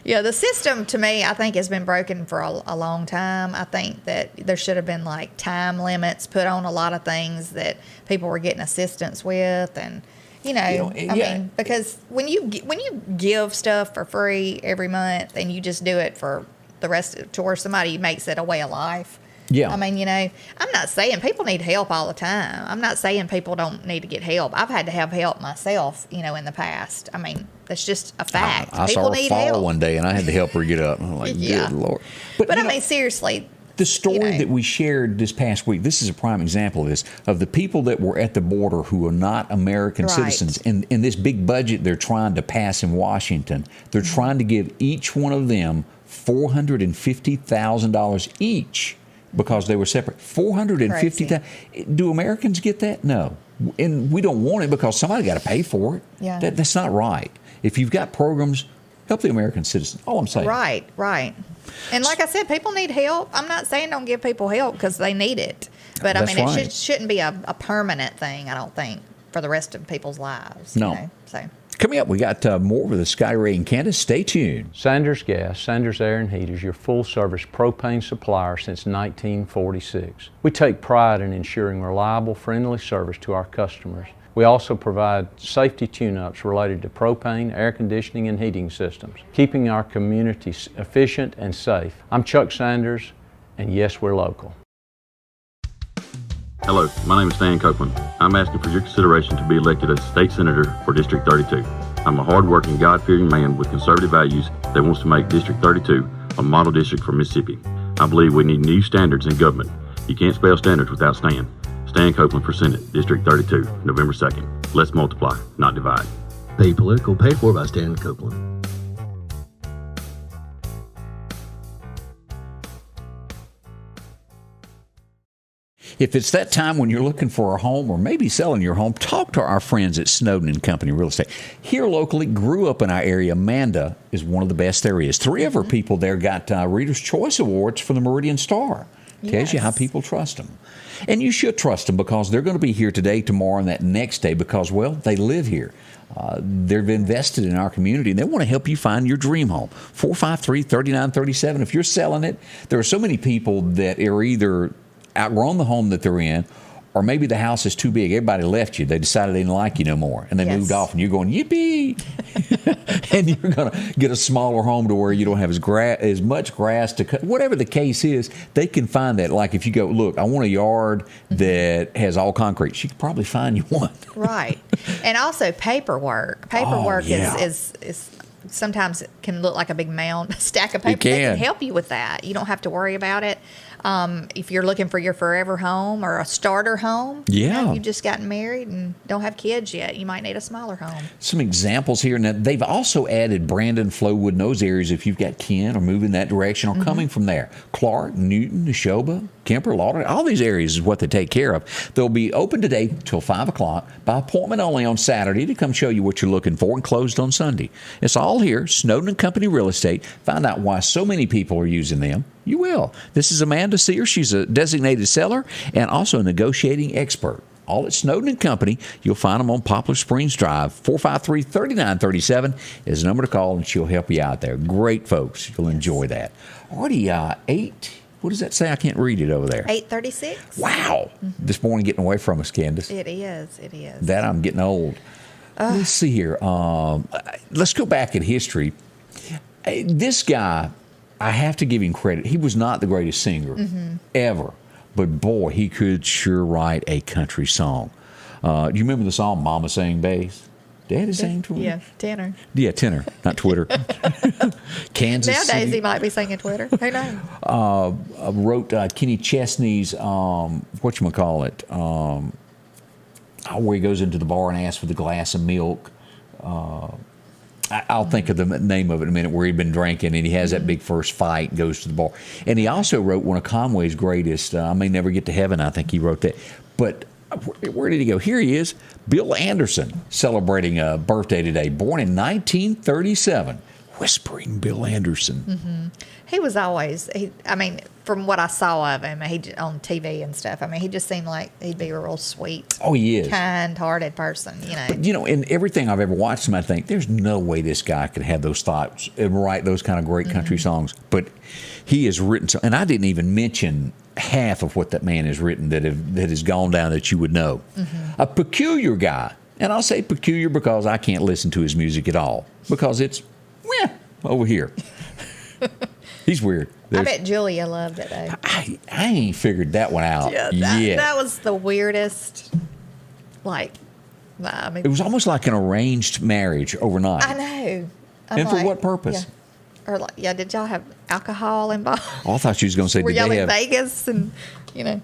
Yeah, the system, to me, I think has been broken for a long time. I think that there should have been like time limits put on a lot of things that people were getting assistance with, and I mean, because when you give stuff for free every month and you just do it for the rest to where somebody makes it a way of life. Yeah. I mean, I'm not saying people need help all the time. I'm not saying people don't need to get help. I've had to have help myself, in the past. I mean, that's just a fact. I saw her fall one day, and I had to help her get up. I'm like, good Lord. But I mean, seriously. The story that we shared this past week, this is a prime example of this, of the people that were at the border who are not American citizens. In this big budget they're trying to pass in Washington, they're trying to give each one of them $450,000 each. Because they were separate. $450,000. Do Americans get that? No. And we don't want it because somebody got to pay for it. Yeah. That's not right. If you've got programs, help the American citizens. All I'm saying. Right. And like I said, people need help. I'm not saying don't give people help because they need it. But I mean, it shouldn't be a permanent thing, I don't think, for the rest of people's lives. No. Coming up, we got more with the Scotty Ray and Candace. Stay tuned. Sanders Gas, Sanders Air and Heat is your full-service propane supplier since 1946. We take pride in ensuring reliable, friendly service to our customers. We also provide safety tune-ups related to propane, air conditioning, and heating systems, keeping our communities efficient and safe. I'm Chuck Sanders, and yes, we're local. Hello, my name is Stan Copeland. I'm asking for your consideration to be elected as State Senator for District 32. I'm a hard-working, God-fearing man with conservative values that wants to make District 32 a model district for Mississippi. I believe we need new standards in government. You can't spell standards without Stan. Stan Copeland for Senate, District 32, November 2nd. Let's multiply, not divide. Paid Political, paid for by Stan Copeland. If it's that time when you're looking for a home or maybe selling your home, talk to our friends at Snowden Company Real Estate. Here locally, grew up in our area. Amanda is one of the best there is. 3 of her people there got Reader's Choice Awards for the Meridian Star. Tells you how people trust them. And you should trust them because they're going to be here today, tomorrow, and that next day because, well, they live here. They've invested in our community, and they want to help you find your dream home. 453-3937. If you're selling it, there are so many people that are either outgrown the home that they're in, or maybe the house is too big. Everybody left you. They decided they didn't like you no more, and they moved off, and you're going, yippee! And you're going to get a smaller home to where you don't have as much grass to cut. Whatever the case is, they can find that. Like if you go, look, I want a yard that has all concrete. She could probably find you one. Right. And also paperwork. Is sometimes it can look like a big stack of paper. They can help you with that. You don't have to worry about it. If you're looking for your forever home or a starter home, you've just gotten married and don't have kids yet, you might need a smaller home. Some examples here. Now, they've also added Brandon, Flowood, and those areas if you've got kin or moving that direction or coming from there. Clark, Newton, Neshoba, Kemper, Lauder, all these areas is what they take care of. They'll be open today till 5 o'clock by appointment only on Saturday to come show you what you're looking for and closed on Sunday. It's all here, Snowden Company Real Estate. Find out why so many people are using them. You will. This is Amanda Sear. She's a designated seller and also a negotiating expert. All at Snowden & Company. You'll find them on Poplar Springs Drive. 453-3937 is the number to call, and she'll help you out there. Great folks. You'll enjoy that. Already 8. What does that say? I can't read it over there. 8:36. Wow. This morning getting away from us, Candace. It is. It is. That I'm getting old. Let's see here. Let's go back in history. This guy, I have to give him credit. He was not the greatest singer ever. But, boy, he could sure write a country song. Do you remember the song Mama Sang Bass? Daddy sang Twitter? Yeah, tenor. Yeah, tenor, not Twitter. Kansas Nowadays City. he might be singing Twitter. Who knows? Wrote Kenny Chesney's, whatchamacallit, where he goes into the bar and asks for the glass of milk. I'll think of the name of it in a minute, where he'd been drinking and he has that big first fight and goes to the bar. And he also wrote one of Conway's greatest, I May Never Get to Heaven, I think he wrote that. But where did he go? Here he is, Bill Anderson, celebrating a birthday today, born in 1937. Whispering Bill Anderson. He was always, from what I saw of him, on TV and stuff, he just seemed like he'd be a real sweet, he is. kind-hearted person, But, in everything I've ever watched him, I think, there's no way this guy could have those thoughts and write those kind of great country songs. But he has written, and I didn't even mention half of what that man has written that has gone down that you would know. A peculiar guy. And I'll say peculiar because I can't listen to his music at all. Because it's, over here. He's weird. I bet Julia loved it, though. I ain't figured that one out yet. That was the weirdest, it was almost like an arranged marriage overnight. I know. And for what purpose? Yeah. Or did y'all have alcohol involved? Oh, I thought you was going to say, were did y'all they in have Vegas and I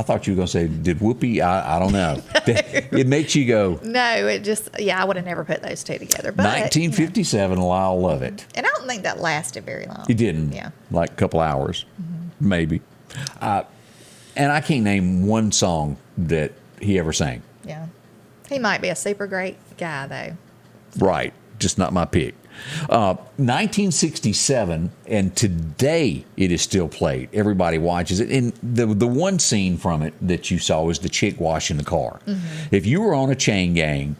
thought you were going to say, did Whoopi? I don't know. It makes you go. No, it just, I would have never put those two together. But 1957, Lyle Lovett. And I don't think that lasted very long. It didn't. Yeah. Like a couple hours, maybe. And I can't name one song that he ever sang. Yeah. He might be a super great guy, though. Right. Just not my pick. 1967, and today it is still played. Everybody watches it. And the one scene from it that you saw was the chick washing the car. If you were on a chain gang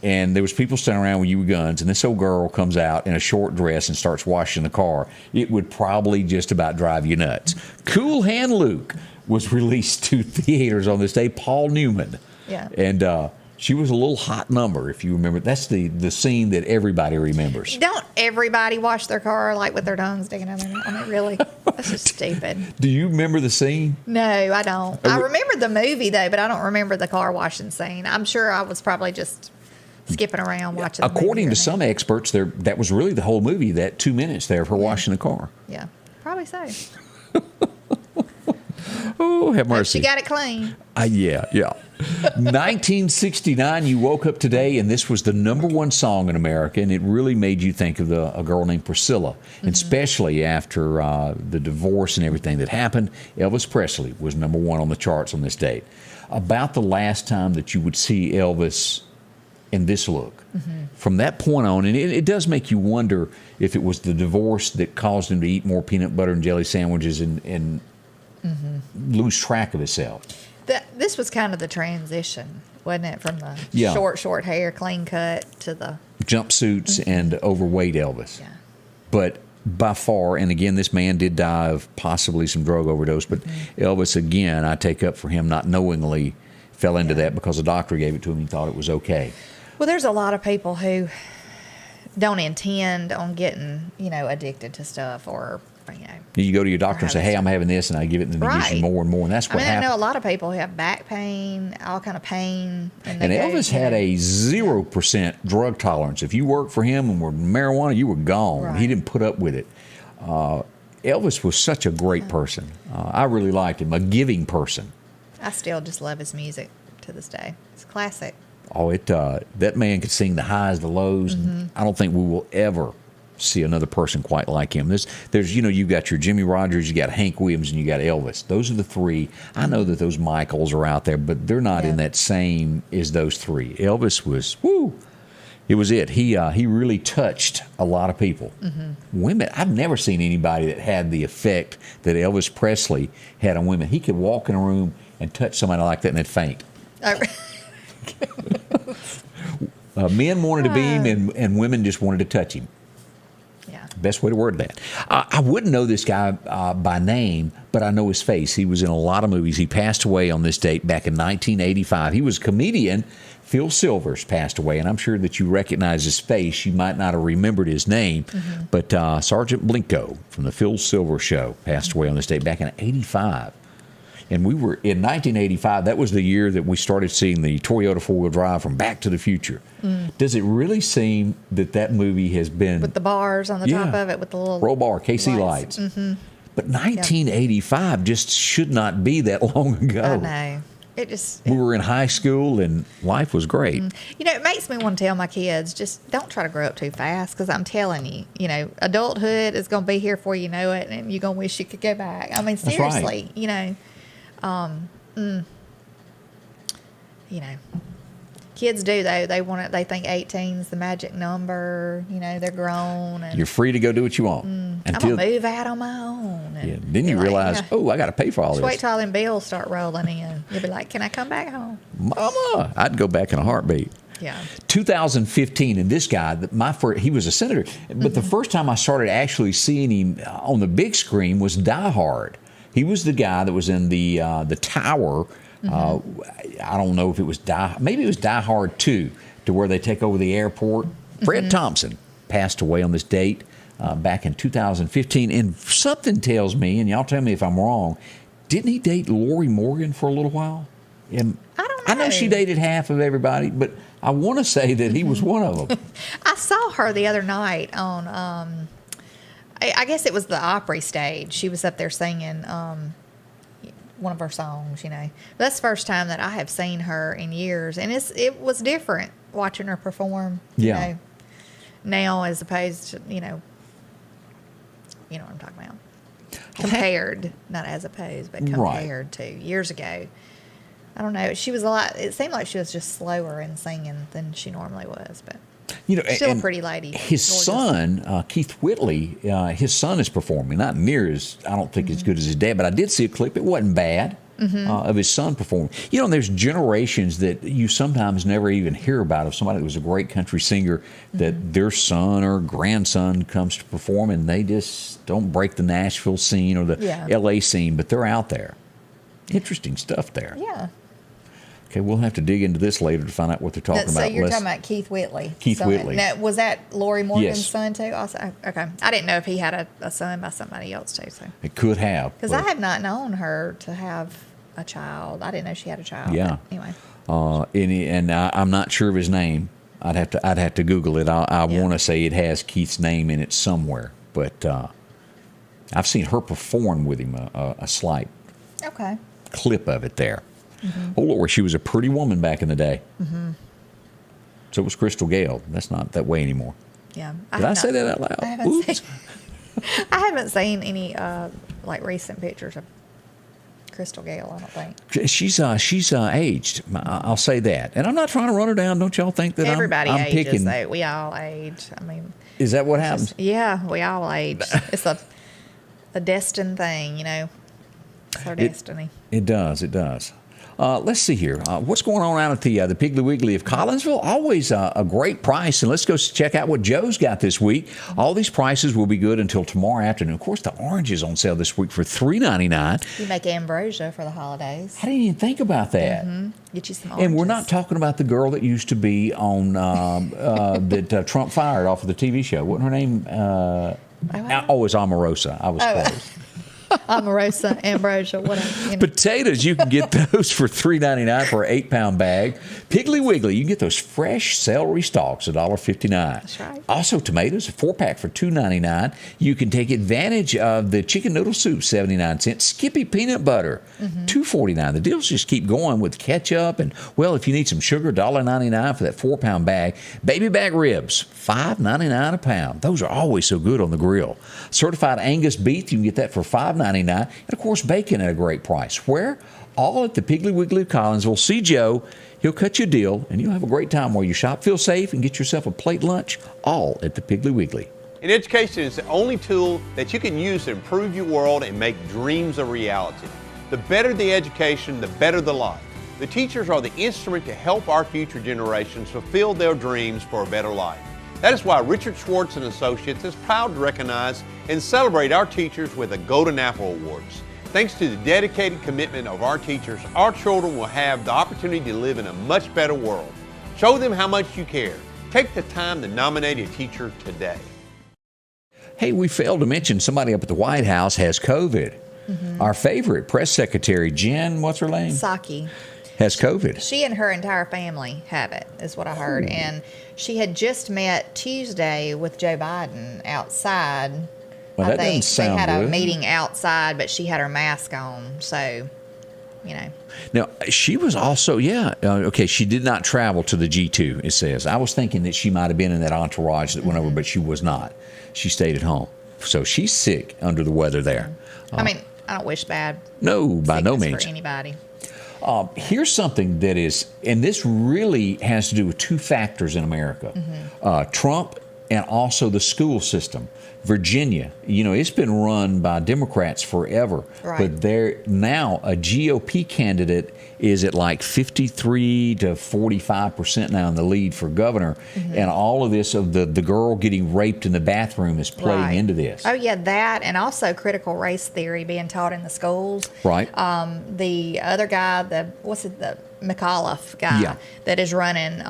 and there was people standing around with you with guns and this old girl comes out in a short dress and starts washing the car, it would probably just about drive you nuts. Cool Hand Luke was released to theaters on this day. Paul Newman. Yeah. And she was a little hot number, if you remember. That's the scene that everybody remembers. Don't everybody wash their car with their tongue sticking out there? Really? That's just stupid. Do you remember the scene? No, I don't. I remember the movie, though, but I don't remember the car washing scene. I'm sure I was probably just skipping around watching the movie. According to some experts, that was really the whole movie, that 2 minutes there for washing the car. Yeah, probably so. Oh, have mercy. She got it clean. Yeah. 1969, you woke up today, and this was the #1 song in America, and it really made you think of a girl named Priscilla, and especially after the divorce and everything that happened. Elvis Presley was #1 on the charts on this date. About the last time that you would see Elvis in this look. From that point on, and it does make you wonder if it was the divorce that caused him to eat more peanut butter and jelly sandwiches and lose track of himself. This was kind of the transition, wasn't it? From the short hair, clean cut to the jumpsuits and overweight Elvis. Yeah. But by far, and again, this man did die of possibly some drug overdose, but Elvis, again, I take up for him not knowingly fell into that because the doctor gave it to him and he thought it was okay. Well, there's a lot of people who don't intend on getting, addicted to stuff or, You go to your doctor and say, hey, I'm having this, and I give it, and then he gives you more and more, and that's what happens. I know a lot of people who have back pain, all kind of pain. And Elvis had a 0% drug tolerance. If you worked for him and were marijuana, you were gone. Right. He didn't put up with it. Elvis was such a great person. I really liked him, a giving person. I still just love his music to this day. It's classic. Oh, that man could sing the highs, the lows. And I don't think we will ever see another person quite like him. There's you've got your Jimmy Rogers, you got Hank Williams, and you got Elvis. Those are the three. I know that those Michaels are out there, but they're not in that same as those three. Elvis was, it was it. He really touched a lot of people. Women, I've never seen anybody that had the effect that Elvis Presley had on women. He could walk in a room and touch somebody like that and they'd faint. Men wanted to be him, and women just wanted to touch him. Yeah. Best way to word that. I wouldn't know this guy by name, but I know his face. He was in a lot of movies. He passed away on this date back in 1985. He was a comedian. Phil Silvers passed away, and I'm sure that you recognize his face. You might not have remembered his name, but Sergeant Blinko from the Phil Silvers Show passed away on this date back in 85. And we were in 1985. That was the year that we started seeing the Toyota four-wheel drive from Back to the Future. Does it really seem that movie has been with the bars on the top of it, with the little roll bar KC lights? But 1985 just should not be that long ago. I know. We were in high school and life was great. It makes me want to tell my kids, just don't try to grow up too fast, because I'm telling you, adulthood is going to be here before you know it, and you're going to wish you could go back. I mean, seriously, kids do though. They want it. They think 18's the magic number. They're grown. And you're free to go do what you want. I'm gonna move out on my own. And then you realize, I got to pay for all this. Wait till all them bills start rolling in. You'll be like, can I come back home? Mama, I'd go back in a heartbeat. Yeah. 2015, and this guy, he was a senator, but the first time I started actually seeing him on the big screen was Die Hard. He was the guy that was in the Tower. I don't know if it was maybe it was Die Hard 2, to where they take over the airport. Fred Thompson passed away on this date back in 2015. And something tells me, and y'all tell me if I'm wrong, didn't he date Lori Morgan for a little while? I don't know. I know she dated half of everybody, but I want to say that he was one of them. I saw her the other night on... I guess it was the Opry stage. She was up there singing one of her songs, But that's the first time that I have seen her in years. And it was different watching her perform, now as opposed to, you know what I'm talking about. Compared, not as opposed, but compared to years ago. I don't know. She was it seemed like she was just slower in singing than she normally was, but... still a pretty lady. His son, Keith Whitley, his son is performing. Not near as, I don't think, as good as his dad, but I did see a clip. It wasn't bad of his son performing. There's generations that you sometimes never even hear about of somebody that was a great country singer that their son or grandson comes to perform, and they just don't break the Nashville scene or the L.A. scene, but they're out there. Interesting stuff there. Yeah. Okay, we'll have to dig into this later to find out what they're talking about. So you're talking about Keith Whitley. Whitley. Now, was that Lori Morgan's son too? Also, okay. I didn't know if he had a son by somebody else too. So it could have. Because I have not known her to have a child. I didn't know she had a child. Yeah. Anyway. I'm not sure of his name. I'd have to Google it. I want to say it has Keith's name in it somewhere, but I've seen her perform with him a slight. Okay. clip of it there. Oh, Lord, she was a pretty woman back in the day. So was Crystal Gale. That's not that way anymore. Yeah. Did I say that out loud? I haven't seen any like recent pictures of Crystal Gale, I don't think. She's aged. I'll say that. And I'm not trying to run her down. Don't y'all think that Everybody I'm ages, picking? though. We all age. I mean, Is that what happens? Yeah, we all age. It's a destined thing, you know. It's our destiny. It does. It does. Let's see here. What's going on out at the Piggly Wiggly of Collinsville? Always a great price. And let's go check out what Joe's got this week. All these prices will be good until tomorrow afternoon. Of course, the orange is on sale this week for $3.99. You make ambrosia for the holidays. I didn't even think about that. Get you some oranges. And we're not talking about the girl that used to be on that Trump fired off of the TV show. Wasn't her name? It was Omarosa. I was close. Omarosa, ambrosia, whatever. You know. Potatoes, you can get those for $3.99 for an 8-pound bag. Piggly Wiggly, you can get those fresh celery stalks, $1.59. That's right. Also, tomatoes, a 4-pack for $2.99. You can take advantage of the chicken noodle soup, 79 cents. Skippy peanut butter, $2.49. The deals just keep going with ketchup. And, well, if you need some sugar, $1.99 for that 4-pound bag. Baby back ribs, $5.99 a pound. Those are always so good on the grill. Certified Angus beef, you can get that for $5.99. And, of course, bacon at a great price. Where? All at the Piggly Wiggly of Collinsville. See Joe. He'll cut you a deal, and you'll have a great time while you shop. Feel safe and get yourself a plate lunch, all at the Piggly Wiggly. And education is the only tool that you can use to improve your world and make dreams a reality. The better the education, the better the life. The teachers are the instrument to help our future generations fulfill their dreams for a better life. That is why Richard Schwartz and Associates is proud to recognize and celebrate our teachers with the Golden Apple Awards. Thanks to the dedicated commitment of our teachers, our children will have the opportunity to live in a much better world. Show them how much you care. Take the time to nominate a teacher today. Hey, we failed to mention somebody up at the White House has COVID. Our favorite press secretary, Jen, what's her name? Psaki. Has COVID. She and her entire family have it, is what I heard. And she had just met Tuesday with Joe Biden outside. Well, that doesn't sound they had good. a meeting outside, but she had her mask on, so, you know. Now, she was also, okay, she did not travel to the G2, it says. I was thinking that she might have been in that entourage that went over, but she was not. She stayed at home. So she's sick, under the weather there. I mean, I don't wish bad. No, by no sickness means. For anybody. Here's something that is, and this really has to do with two factors in America. Trump and also the school system. Virginia, it's been run by Democrats forever. Right. But there now a GOP candidate is at like 53 to 45% now in the lead for governor. And all of this of the girl getting raped in the bathroom is playing into this. Oh, yeah, that, and also critical race theory being taught in the schools. Right. The other guy, the McAuliffe guy that is running,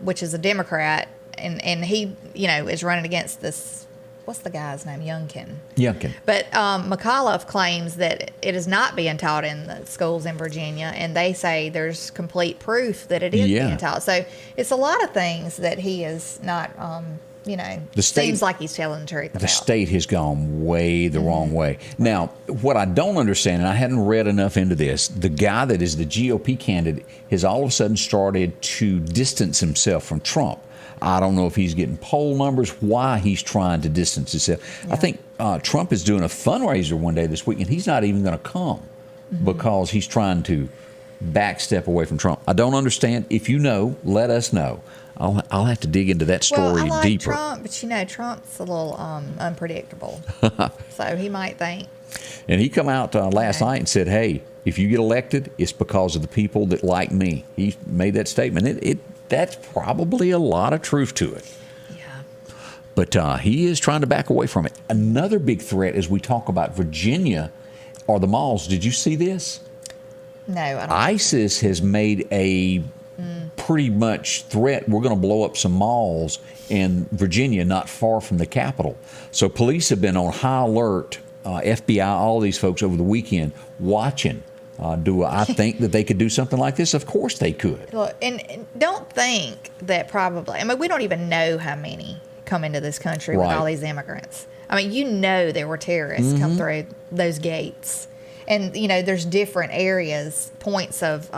which is a Democrat, and he, is running against this. What's the guy's name? Youngkin. But McAuliffe claims that it is not being taught in the schools in Virginia, and they say there's complete proof that it is being taught. So it's a lot of things that he is not, seems like he's telling the truth about. The state has gone way the wrong way. Now, what I don't understand, and I hadn't read enough into this, the guy that is the GOP candidate has all of a sudden started to distance himself from Trump. I don't know if he's getting poll numbers, why he's trying to distance himself. I think Trump is doing a fundraiser one day this week, and he's not even going to come because he's trying to backstep away from Trump. I don't understand. If you know, let us know. I'll have to dig into that story I like deeper. Trump, but Trump's a little unpredictable, so he might think. And he come out last night and said, "Hey, if you get elected, it's because of the people that like me." He made that statement. That's probably a lot of truth to it. Yeah. But he is trying to back away from it. Another big threat as we talk about Virginia are the malls. Did you see this? No, I don't. ISIS has made a pretty much threat. We're going to blow up some malls in Virginia, not far from the Capitol. So police have been on high alert, FBI, all these folks over the weekend watching. Do I think that they could do something like this? Of course they could. Look, and don't think that probably, we don't even know how many come into this country with all these immigrants. There were terrorists come through those gates. And, you know, there's different areas, points of,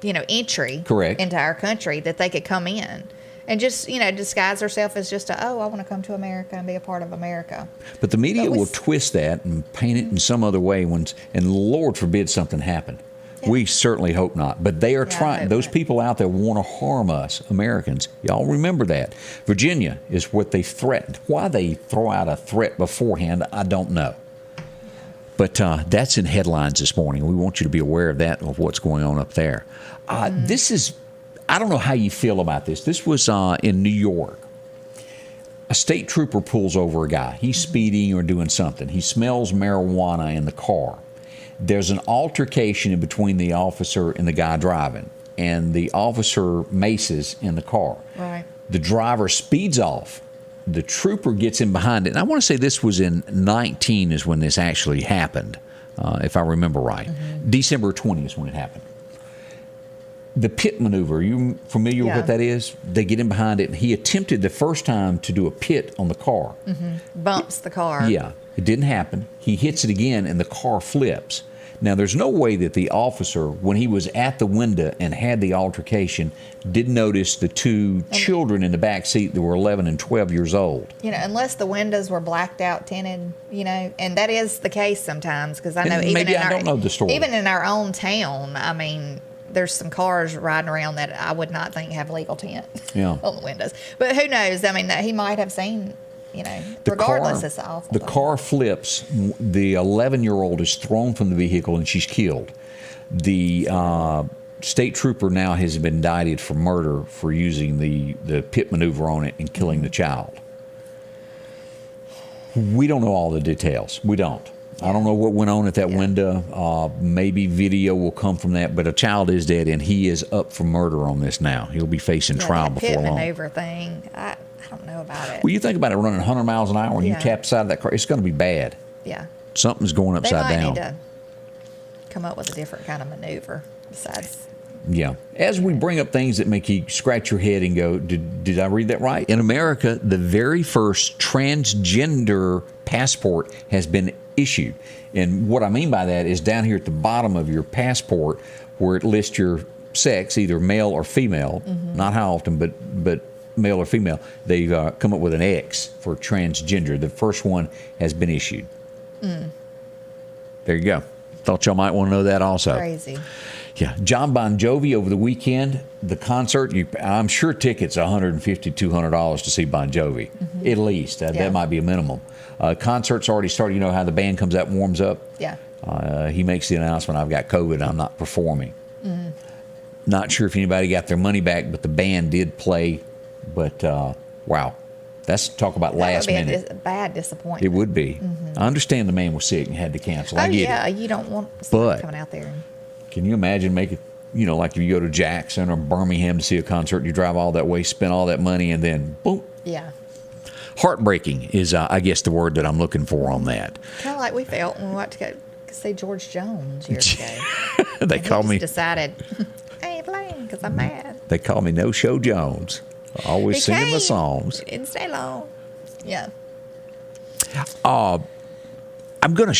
you know, entry Correct. into our country that they could come in and just, you know, disguise themselves as just I want to come to America and be a part of America. But the media But we will s- twist that and paint it in some other way, and Lord forbid something happen. Yeah. We certainly hope not. But they are Yeah, I trying. hope Those not. people out there want to harm us, Americans. Y'all remember that. Virginia is what they threatened. Why they throw out a threat beforehand, I don't know. But that's in headlines this morning. We want you to be aware of that, of what's going on up there. This is, I don't know how you feel about this. This was in New York. A state trooper pulls over a guy. He's speeding or doing something. He smells marijuana in the car. There's an altercation in between the officer and the guy driving, and the officer maces in the car. Right. The driver speeds off. The trooper gets in behind it. And I want to say this was in 19 is when this actually happened, if I remember right. December 20 is when it happened. The pit maneuver, are you familiar with Yeah. what that is? They get in behind it. And he attempted the first time to do a pit on the car. Bumps the car. Yeah, it didn't happen. He hits it again, and the car flips. Now, there's no way that the officer, when he was at the window and had the altercation, didn't notice the two children in the back seat that were 11 and 12 years old. You know, unless the windows were blacked out, tinted, you know, and that is the case sometimes because I know And even maybe in I don't know the story. even in our own town, I mean, there's some cars riding around that I would not think have legal tint Yeah. on the windows. But who knows? I mean, that he might have seen, you know, The regardless, car, it's awful. The thing. car flips. The 11-year-old is thrown from the vehicle, and she's killed. The state trooper now has been indicted for murder for using the pit maneuver on it and killing the child. We don't know all the details. We don't. I don't know what went on at that window. Maybe video will come from that, but a child is dead, and he is up for murder on this now. He'll be facing trial that before pit long. maneuver thing, I don't know about it. Well, you think about it running 100 miles an hour and you Yeah. tap side of that car, it's going to be bad. Yeah. Something's going They upside might down. need to come up with a different kind of maneuver besides. Yeah. As we bring up things that make you scratch your head and go, did I read that right? In America, the very first transgender passport has been issued. And what I mean by that is down here at the bottom of your passport where it lists your sex, either male or female, not how often, but male or female, they've come up with an X for transgender. The first one has been issued. There you go. Thought y'all might want to know that also. Crazy. Yeah, John Bon Jovi over the weekend, the concert, I'm sure tickets $150, $200 to see Bon Jovi, at least. Yeah. That might be a minimum. Concert's already started. You know how the band comes out and warms up? Yeah. He makes the announcement, I've got COVID, I'm not performing. Not sure if anybody got their money back, but the band did play. But, wow, that's talk about last That would be minute. a bad disappointment. It would be. I understand the man was sick and had to cancel. I get it. You don't want But- someone coming out there. And, Can you imagine making, like if you go to Jackson or Birmingham to see a concert, you drive all that way, spend all that money, and then boom. yeah. Heartbreaking is, I guess, the word that I'm looking for on that. Kind of like we felt when we went to go see George Jones years ago. They And call he me. just decided, I ain't playing because I'm mad. They call me No Show Jones. Always He singing the came. songs. It didn't stay long. Yeah. I'm gonna.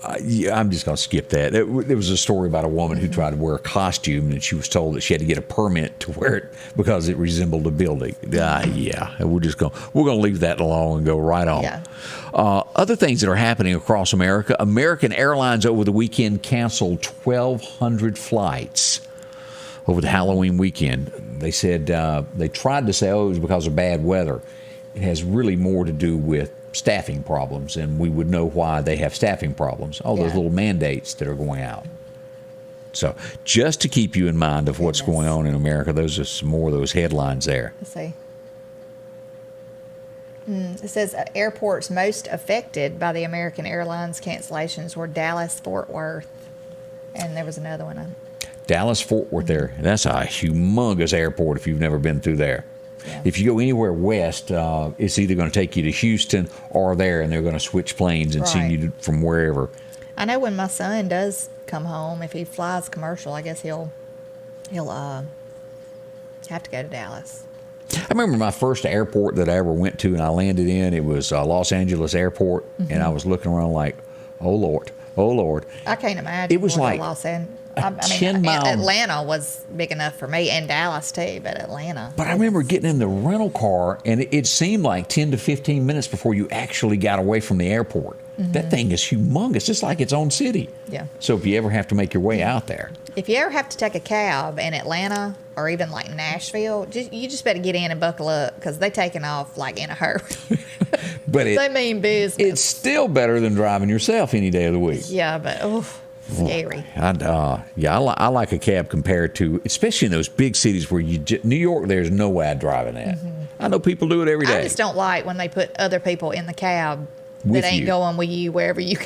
I'm just going to skip that. There was a story about a woman who tried to wear a costume, and she was told that she had to get a permit to wear it because it resembled a building. Yeah, we're going to leave that alone and go right on. Yeah. Other things that are happening across America: American Airlines over the weekend canceled 1,200 flights over the Halloween weekend. They said they tried to say, it was because of bad weather. It has really more to do with staffing problems, and we would know why they have staffing problems. All those Yeah. little mandates that are going out. So just to keep you in mind of what's going on in America, those are some more of those headlines there. Let's see. It says airports most affected by the American Airlines cancellations were Dallas, Fort Worth, and there was another one. Dallas, Fort Worth there. That's a humongous airport if you've never been through there. Yeah. If you go anywhere west, it's either going to take you to Houston or there, and they're going to switch planes and send Right. you from wherever. I know when my son does come home, if he flies commercial, I guess he'll have to go to Dallas. I remember my first airport that I ever went to and I landed in. It was Los Angeles Airport, and I was looking around like, Oh, Lord. Oh, Lord. I can't imagine. It was more like than Los Angeles. a 10-mile. Atlanta was big enough for me, and Dallas too, but Atlanta. But I remember getting in the rental car, and it seemed like 10 to 15 minutes before you actually got away from the airport. That thing is humongous, just like its own city. Yeah. So if you ever have to make your way out there. If you ever have to take a cab in Atlanta or even like Nashville, you just better get in and buckle up because they're taking off like in a hurry. But They mean business. it's still better than driving yourself any day of the week. Yeah, but scary. I like a cab compared to, especially in those big cities where New York, there's no way I'd drive in that. I know people do it every day. I just don't like when they put other people in the cab With that ain't you. going with you wherever you go.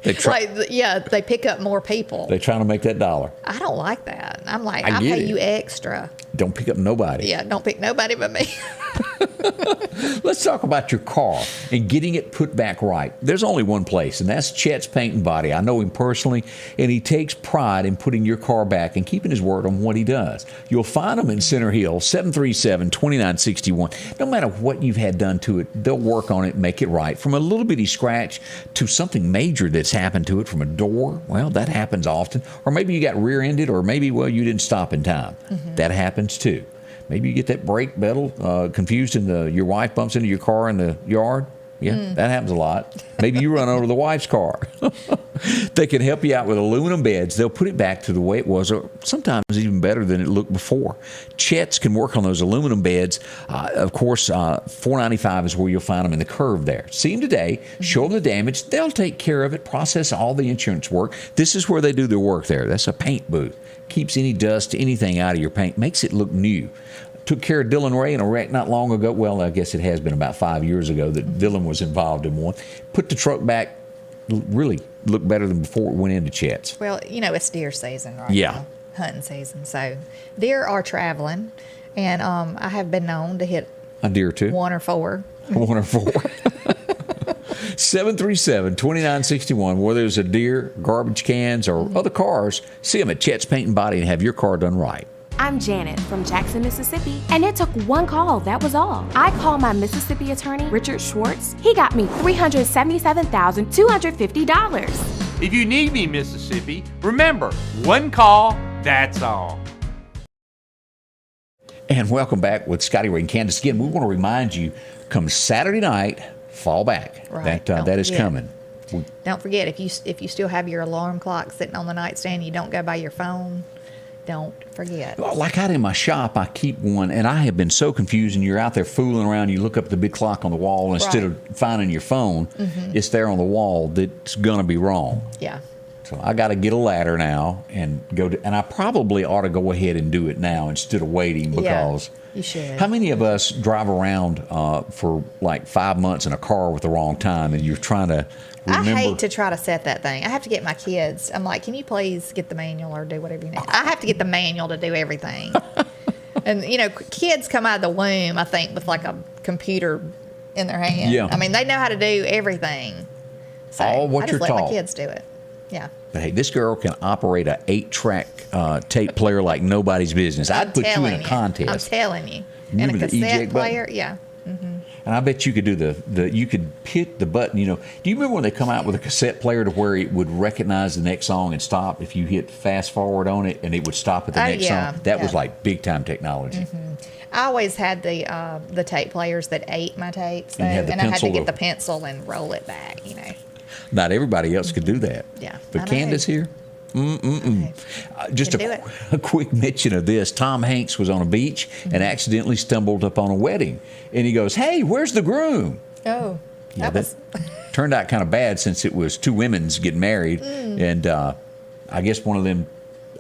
They try- they pick up more people. They're trying to make that dollar. I don't like that. I'm like, I I'll get pay it. you extra. Don't pick up nobody. Yeah, don't pick nobody but me. Let's talk about your car and getting it put back right. There's only one place, and that's Chet's Paint and Body. I know him personally, and he takes pride in putting your car back and keeping his word on what he does. You'll find him in Center Hill, 737-2961. No matter what you've had done to it, they'll work on it and make it right. From a little bitty scratch to something major that's happened to it, from a door, well, that happens often. Or maybe you got rear-ended, or maybe, well, you didn't stop in time. That happens too. Maybe you get that brake pedal confused and your wife bumps into your car in the yard. Yeah, that happens a lot. Maybe you run over the wife's car. They can help you out with aluminum beds. They'll put it back to the way it was, or sometimes even better than it looked before. Chet's can work on those aluminum beds. Of course, $495 is where you'll find them in the curve there. See them today, show them the damage. They'll take care of it, process all the insurance work. This is where they do their work there. That's a paint booth. Keeps any dust, anything out of your paint, makes it look new. Took care of Dylan Ray in a wreck not long ago. Well, I guess it has been about 5 years ago that Dylan was involved in one. Put the truck back, really looked better than before it went into Chet's. Well, it's deer season right Yeah. now, hunting season. So deer are traveling, and I have been known to hit A deer or two. one or four. 1 or 4. 737-2961. Whether it's a deer, garbage cans, or other cars, see them at Chet's Paint and Body and have your car done right. I'm Janet from Jackson, Mississippi, and it took one call, that was all. I called my Mississippi attorney, Richard Schwartz. He got me $377,250. If you need me, Mississippi, remember, one call, that's all. And welcome back with Scotty Ray and Candace. Again, we want to remind you, come Saturday night, fall back. Right. That is Don't coming. Don't forget, if you still have your alarm clock sitting on the nightstand, you don't go by your phone. Don't forget. Like out in my shop, I keep one, and I have been so confused, and you're out there fooling around, you look up at the big clock on the wall, and instead of finding your phone, it's there on the wall. That's going to be wrong. Yeah. So I got to get a ladder now and and I probably ought to go ahead and do it now instead of waiting, because you should. How many of us drive around for like 5 months in a car with the wrong time, and you're trying to remember? I hate to try to set that thing. I have to get my kids. I'm like, can you please get the manual or do whatever you need? I have to get the manual to do everything. And, kids come out of the womb, I think, with like a computer in their hand. Yeah. I mean, they know how to do everything. So All what I just you're let taught. my kids do it. Yeah. But hey, this girl can operate a 8-track tape player like nobody's business. I'd put you in a contest. I'm telling you. Remember and a the eject cassette button? player, yeah. And I bet you could do you could hit the button. Do you remember when they come out with a cassette player to where it would recognize the next song and stop if you hit fast forward on it, and it would stop at the next yeah, song? That was yeah. like big time technology. I always had the tape players that ate my tapes, though, And you had the and I had to pencil get to- the pencil and roll it back, Not everybody else could do that. Yeah, But I know. Candace here, just Can do it. a quick mention of this. Tom Hanks was on a beach and accidentally stumbled upon a wedding, and he goes, "Hey, where's the groom?" Oh, Yeah, that was turned out kind of bad, since it was two women's getting married, and I guess one of them,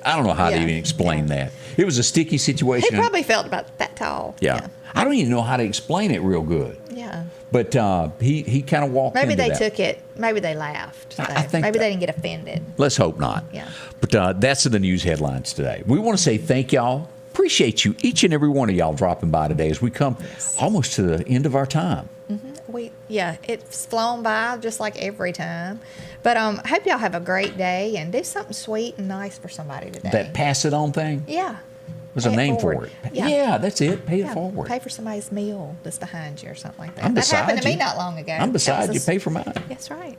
I don't know how to Yeah, even explain that. It was a sticky he situation. probably felt about that tall. Yeah. I don't even know how to explain it real good. Yeah. But he kind of walked Maybe into they that. took it. Maybe they laughed. I So think maybe that- they didn't get offended. Let's hope not. Yeah. But that's in the news headlines today. We want to say thank y'all. Appreciate you, each and every one of y'all, dropping by today as we come almost to the end of our time. It's flown by just like every time. But hope y'all have a great day and do something sweet and nice for somebody today. That pass it on thing, Yeah. there's a Pay it name for forward. it. Yeah. That's it. Pay it Yeah, forward. Pay for somebody's meal that's behind you or something like that. I'm that beside happened to you. me not long ago. I'm That beside was you. Pay for mine. That's right.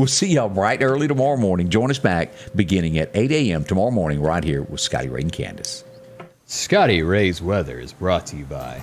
We'll see y'all bright early tomorrow morning. Join us back beginning at 8 a.m. tomorrow morning right here with Scotty Ray and Candace. Scotty Ray's Weather is brought to you by